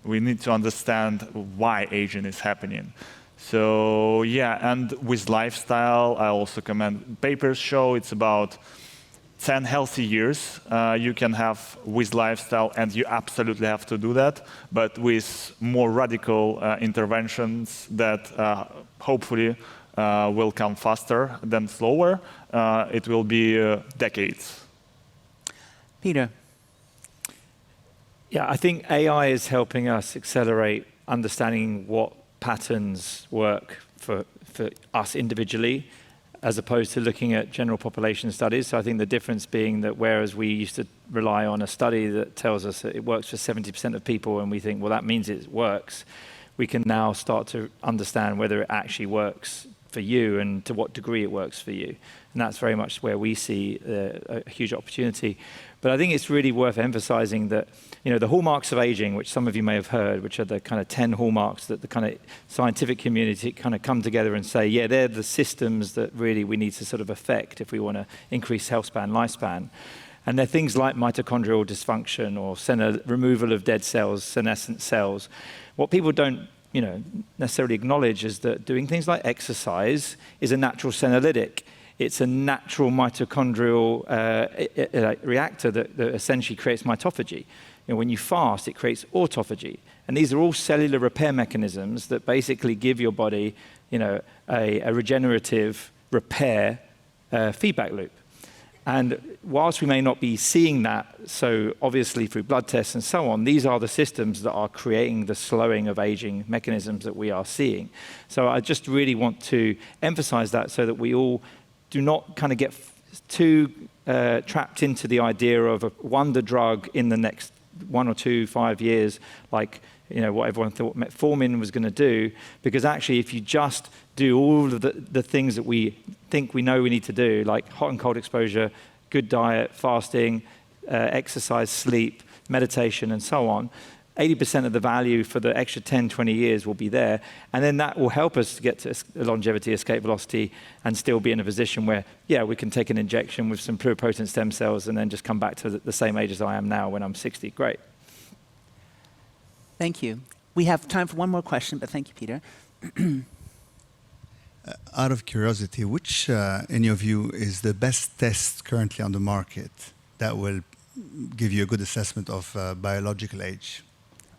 We need to understand why aging is happening. So yeah, and with lifestyle, I also comment, papers show it's about 10 healthy years you can have with lifestyle, and you absolutely have to do that, but with more radical interventions that hopefully will come faster than slower, it will be decades. Peter. Yeah, I think AI is helping us accelerate understanding what patterns work for us individually, as opposed to looking at general population studies. So I think the difference being that whereas we used to rely on a study that tells us that it works for 70% of people, and we think, well, that means it works, we can now start to understand whether it actually works for you and to what degree it works for you. And that's very much where we see a huge opportunity. But I think it's really worth emphasizing that, the hallmarks of aging, which some of you may have heard, which are the kind of 10 hallmarks that the kind of scientific community kind of come together and say, yeah, they're the systems that really we need to sort of affect if we want to increase health span, lifespan. And they're things like mitochondrial dysfunction or removal of dead cells, senescent cells. What people don't necessarily acknowledge is that doing things like exercise is a natural senolytic. It's a natural mitochondrial reactor that essentially creates mitophagy. When you fast, it creates autophagy. And these are all cellular repair mechanisms that basically give your body a regenerative repair feedback loop. And whilst we may not be seeing that so obviously through blood tests and so on, these are the systems that are creating the slowing of aging mechanisms that we are seeing. So I just really want to emphasize that so that we all do not kind of get too trapped into the idea of a wonder drug in the next 1 or 2, 5 years, like what everyone thought metformin was going to do, because actually if you just do all of the things that we think we know we need to do, like hot and cold exposure, good diet, fasting, exercise, sleep, meditation, and so on, 80% of the value for the extra 10, 20 years will be there. And then that will help us to get to longevity, escape velocity, and still be in a position where, yeah, we can take an injection with some pluripotent stem cells and then just come back to the same age as I am now when I'm 60. Great. Thank you. We have time for one more question, but thank you, Peter. Out of curiosity, which, in your view, is the best test currently on the market that will give you a good assessment of biological age?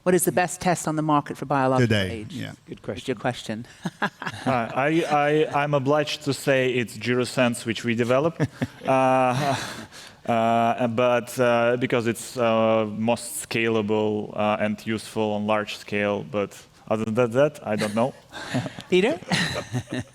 What is the best test on the market for biological age? Yeah. Good question. What's your question? I'm obliged to say it's Girosense, which we developed, but because it's most scalable and useful on large scale. But other than that, I don't know. Peter?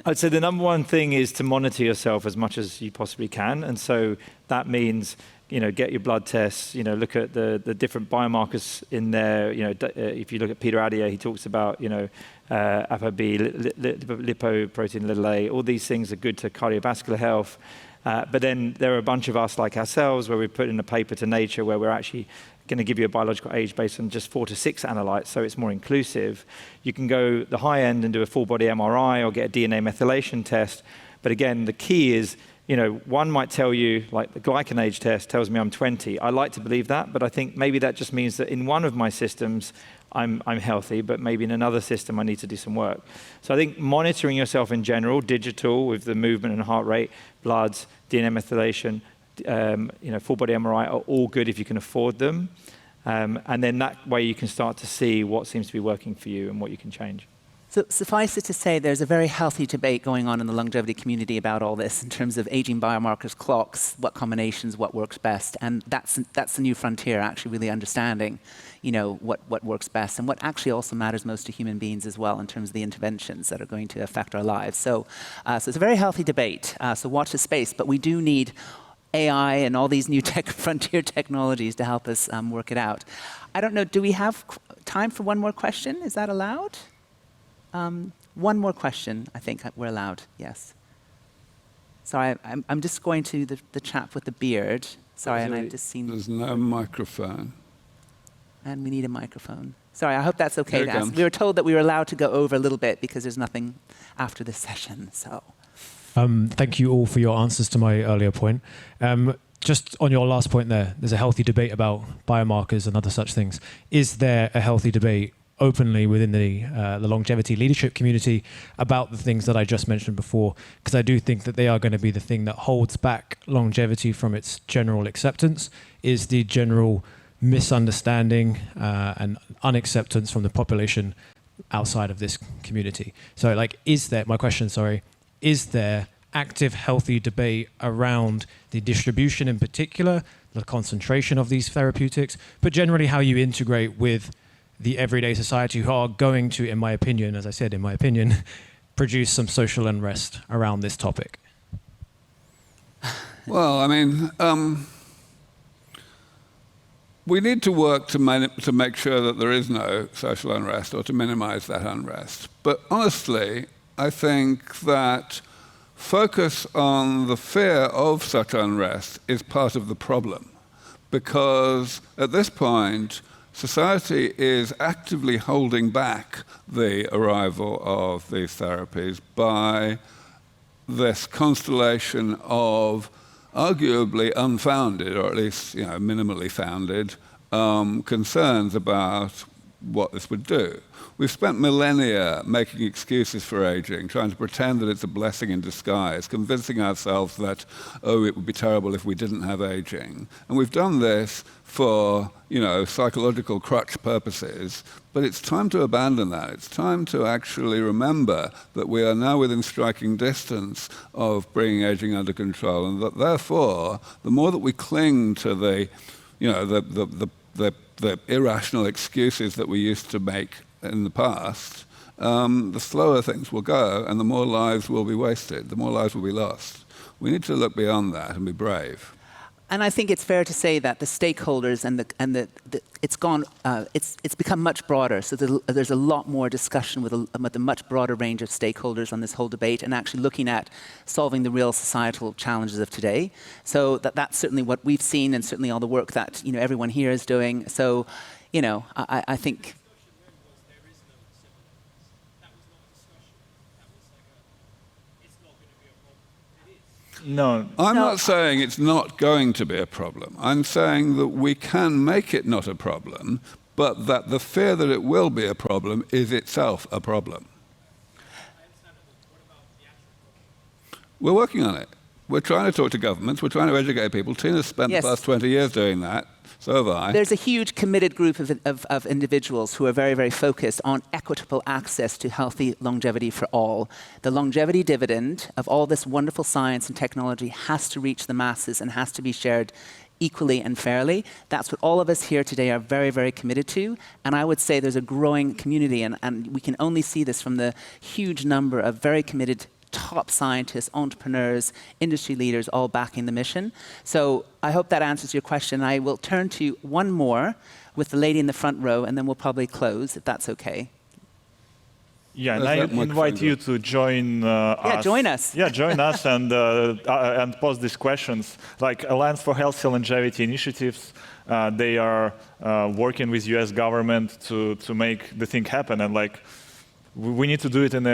I'd say the number one thing is to monitor yourself as much as you possibly can. And so that means get your blood tests, look at the different biomarkers in there. If you look at Peter Attia, he talks about, ApoB, lipoprotein little a, all these things are good to cardiovascular health. But then there are a bunch of us like ourselves where we put in a paper to Nature where we're actually going to give you a biological age based on just 4 to 6 analytes, so it's more inclusive. You can go the high end and do a full body MRI or get a DNA methylation test. But again, the key is, one might tell you, like the glycan age test tells me I'm 20. I like to believe that, but I think maybe that just means that in one of my systems, I'm healthy, but maybe in another system I need to do some work. So I think monitoring yourself in general, digital with the movement and heart rate, bloods, DNA methylation, full body MRI are all good if you can afford them. And then that way you can start to see what seems to be working for you and what you can change. So suffice it to say, there's a very healthy debate going on in the longevity community about all this in terms of aging biomarkers, clocks, what combinations, what works best. And that's the new frontier, actually really understanding, what works best and what actually also matters most to human beings as well in terms of the interventions that are going to affect our lives. So it's a very healthy debate. So watch the space. But we do need AI and all these new frontier technologies to help us work it out. I don't know, do we have time for one more question? Is that allowed? One more question, I think we're allowed, yes. Sorry, I'm just going to the chap with the beard. Sorry, and I've just seen... There's no microphone. And we need a microphone. Sorry, I hope that's okay to ask. We were told that we were allowed to go over a little bit because there's nothing after this session, so... Thank you all for your answers to my earlier point. Just on your last point there's a healthy debate about biomarkers and other such things. Is there a healthy debate openly within the longevity leadership community about the things that I just mentioned before? Because I do think that they are going to be the thing that holds back longevity from its general acceptance, is the general misunderstanding and unacceptance from the population outside of this community. So is there active, healthy debate around the distribution in particular, the concentration of these therapeutics, but generally how you integrate with the everyday society who are going to, in my opinion, produce some social unrest around this topic? Well, I mean, we need to work to make sure that there is no social unrest or to minimize that unrest. But honestly, I think that focus on the fear of such unrest is part of the problem, because at this point, society is actively holding back the arrival of these therapies by this constellation of arguably unfounded, or at least minimally founded, concerns about what this would do. We've spent millennia making excuses for aging, trying to pretend that it's a blessing in disguise, convincing ourselves that, it would be terrible if we didn't have aging. And we've done this for, psychological crutch purposes, but it's time to abandon that. It's time to actually remember that we are now within striking distance of bringing aging under control, and that therefore, the more that we cling to the irrational excuses that we used to make in the past, the slower things will go and the more lives will be wasted, the more lives will be lost. We need to look beyond that and be brave. And I think it's fair to say that the stakeholders it's become much broader. So there's a lot more discussion with a much broader range of stakeholders on this whole debate, and actually looking at solving the real societal challenges of today. So that's certainly what we've seen, and certainly all the work that everyone here is doing. So, I think. No. I'm not saying it's not going to be a problem. I'm saying that we can make it not a problem, but that the fear that it will be a problem is itself a problem. We're working on it. We're trying to talk to governments. We're trying to educate people. Tina's spent the past 20 years doing that. So have I. There's a huge committed group of individuals who are very, very focused on equitable access to healthy longevity for all. The longevity dividend of all this wonderful science and technology has to reach the masses and has to be shared equally and fairly. That's what all of us here today are very, very committed to. And I would say there's a growing community, and we can only see this from the huge number of very committed top scientists, entrepreneurs, industry leaders all backing the mission. So I hope that answers your question. I will turn to one more with the lady in the front row, and then we'll probably close, if that's okay. Yeah, and I invite you to join us. Yeah, join us. Yeah, join us and pose these questions. Like Alliance for Healthy Longevity Initiatives, they are working with U.S. government to make the thing happen, and like we need to do it in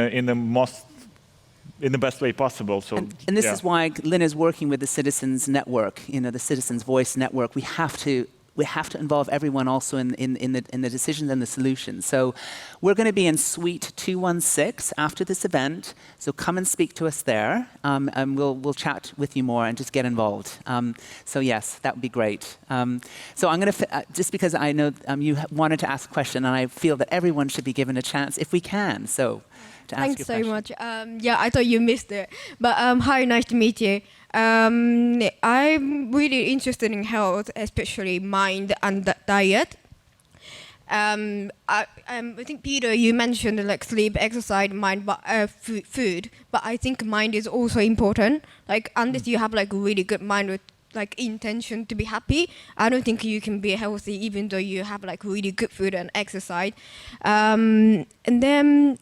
the best way possible. So, and this is why Lynn is working with the Citizens Network, the Citizens Voice Network. We have to involve everyone also in the decisions and the solutions. So we're going to be in Suite 216 after this event. So come and speak to us there, and we'll chat with you more and just get involved. So yes, that would be great. So I'm going to, just because I know you wanted to ask a question, and I feel that everyone should be given a chance if we can. So to ask Thanks so much. Yeah, I thought you missed it. But hi, nice to meet you. I'm really interested in health, especially mind and diet. I think, Peter, you mentioned like sleep, exercise, mind, but food. But I think mind is also important. Like unless you have like a really good mind with like intention to be happy, I don't think you can be healthy even though you have like really good food and exercise. And then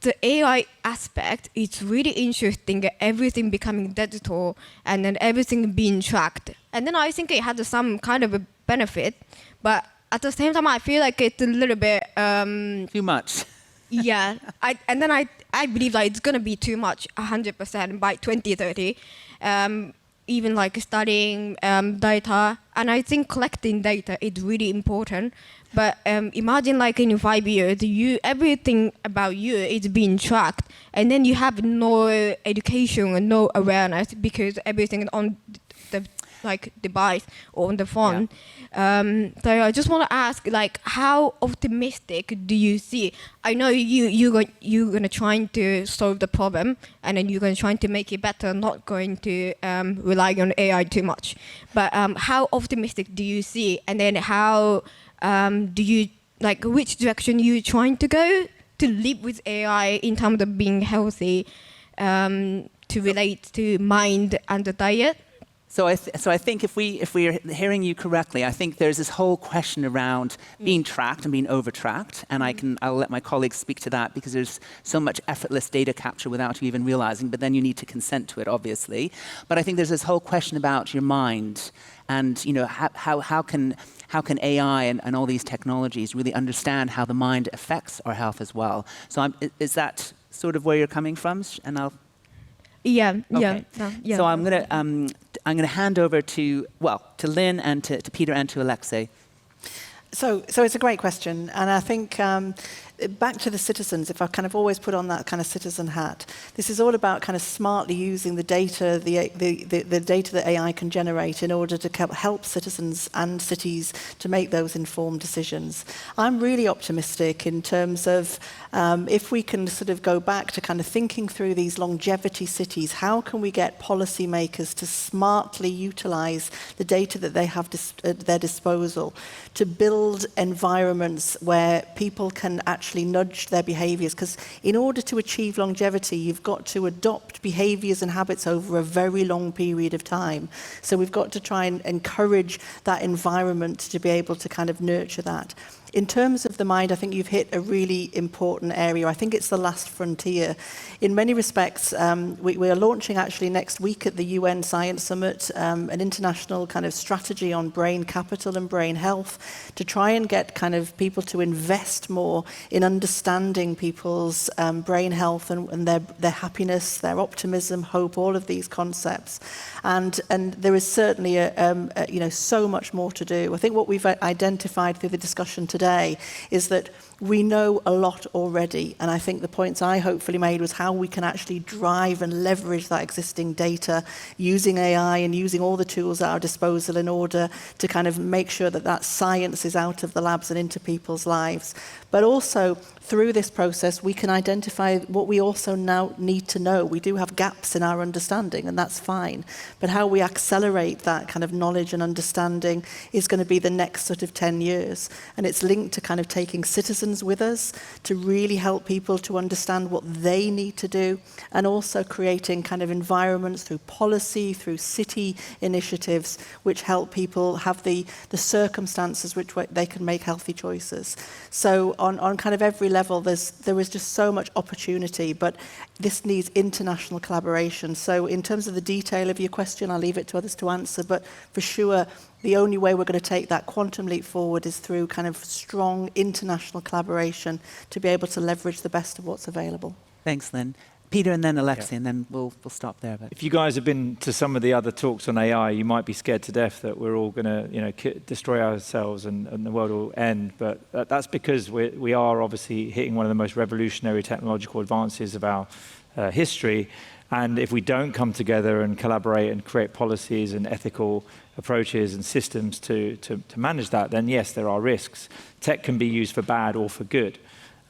the AI aspect, it's really interesting, everything becoming digital and then everything being tracked. And then I think it has some kind of a benefit, but at the same time, I feel like it's a little bit... too much. Yeah, I believe that it's going to be too much, 100% by 2030. Even like studying data, and I think collecting data is really important. But imagine like in 5 years, everything about you is being tracked, and then you have no education and no awareness because everything is on the device or on the phone. Yeah. So I just want to ask, like, how optimistic do you see? I know you're gonna try to solve the problem, and then you're gonna try to make it better, not going to rely on AI too much. But how optimistic do you see? And then how do you which direction you trying to go to live with AI in terms of being healthy, to relate to mind and the diet? So I think if we're hearing you correctly, I think there's this whole question around being tracked and being over-tracked, and I'll let my colleagues speak to that because there's so much effortless data capture without you even realizing, but then you need to consent to it, obviously. But I think there's this whole question about your mind and how can AI and all these technologies really understand how the mind affects our health as well. So is that sort of where you're coming from? And I'll... Yeah. So I'm gonna hand over to Lynn and to Peter and to Alexei. So it's a great question, and I think back to the citizens, if I kind of always put on that kind of citizen hat, this is all about kind of smartly using the data, the data that AI can generate in order to help citizens and cities to make those informed decisions. I'm really optimistic in terms of if we can sort of go back to kind of thinking through these longevity cities, how can we get policymakers to smartly utilize the data that they have at their disposal to build environments where people can actually nudge their behaviors, because in order to achieve longevity, you've got to adopt behaviors and habits over a very long period of time. So we've got to try and encourage that environment to be able to kind of nurture that. In terms of the mind, I think you've hit a really important area. I think it's the last frontier. In many respects, we are launching actually next week at the UN Science Summit an international kind of strategy on brain capital and brain health to try and get kind of people to invest more in understanding people's brain health and their happiness, their optimism, hope, all of these concepts. And there is certainly so much more to do. I think what we've identified through the discussion today is that we know a lot already, and I think the points I hopefully made was how we can actually drive and leverage that existing data using AI and using all the tools at our disposal in order to kind of make sure that science is out of the labs and into people's lives. But also, through this process, we can identify what we also now need to know. We do have gaps in our understanding, and that's fine. But how we accelerate that kind of knowledge and understanding is going to be the next sort of 10 years. And it's linked to kind of taking citizens with us to really help people to understand what they need to do, and also creating kind of environments through policy, through city initiatives, which help people have the circumstances which they can make healthy choices. So on kind of every level, there is just so much opportunity, but this needs international collaboration. So in terms of the detail of your question, I'll leave it to others to answer, but for sure, the only way we're going to take that quantum leap forward is through kind of strong international collaboration to be able to leverage the best of what's available. Thanks, Lynn. Peter and then Alexei, and then we'll stop there. But if you guys have been to some of the other talks on AI, you might be scared to death that we're all going to destroy ourselves and the world will end. But that's because we are obviously hitting one of the most revolutionary technological advances of our history. And if we don't come together and collaborate and create policies and ethical approaches and systems to manage that, then yes, there are risks. Tech can be used for bad or for good.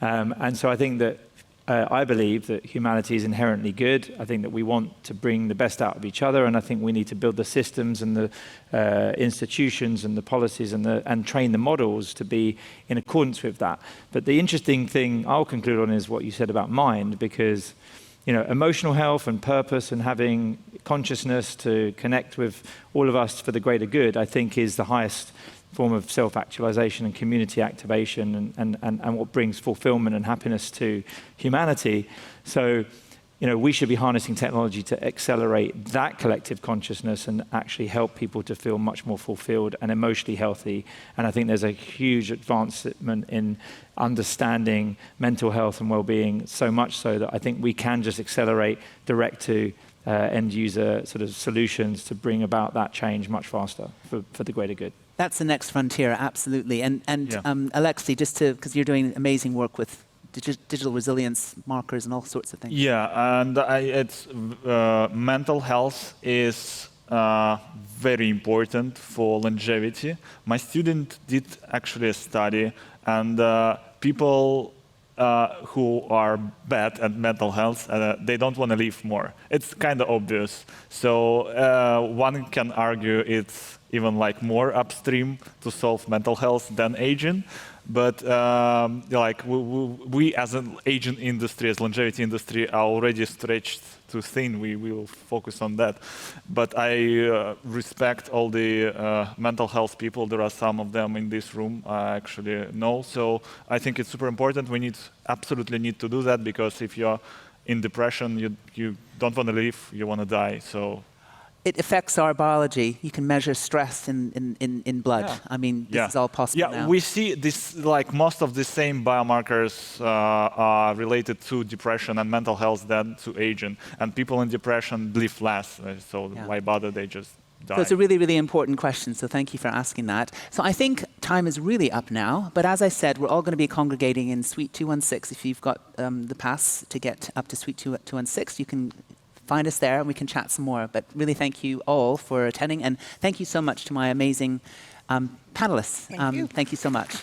And so I think that I believe that humanity is inherently good. I think that we want to bring the best out of each other, and I think we need to build the systems and the institutions and the policies and train the models to be in accordance with that. But the interesting thing I'll conclude on is what you said about mind, because emotional health and purpose and having consciousness to connect with all of us for the greater good, I think is the highest form of self-actualization and community activation and what brings fulfillment and happiness to humanity. So, we should be harnessing technology to accelerate that collective consciousness and actually help people to feel much more fulfilled and emotionally healthy. And I think there's a huge advancement in understanding mental health and well-being, so much so that I think we can just accelerate direct to end user sort of solutions to bring about that change much faster for the greater good. that's the next frontier, absolutely. And Alexei, just because you're doing amazing work with digital resilience markers and all sorts of things. Yeah, and it's mental health is very important for longevity. My student did actually a study, and people who are bad at mental health, they don't want to live more. It's kind of obvious. So one can argue it's even like more upstream to solve mental health than aging. But like we as an aging industry, as longevity industry, are already stretched too thin. We will focus on that. But I respect all the mental health people. There are some of them in this room I actually know. So I think it's super important. We absolutely need to do that, because if you're in depression, you don't want to live, you want to die. So. It affects our biology. You can measure stress in blood. Yeah. I mean, this is all possible now. We see this, like most of the same biomarkers are related to depression and mental health than to aging. And people in depression live less, so why bother? They just die. So it's a really, really important question, so thank you for asking that. So I think time is really up now, but as I said, we're all going to be congregating in Suite 216. If you've got the pass to get up to Suite 216, you can find us there and we can chat some more. But really thank you all for attending, and thank you so much to my amazing panelists. Thank you. Thank you so much.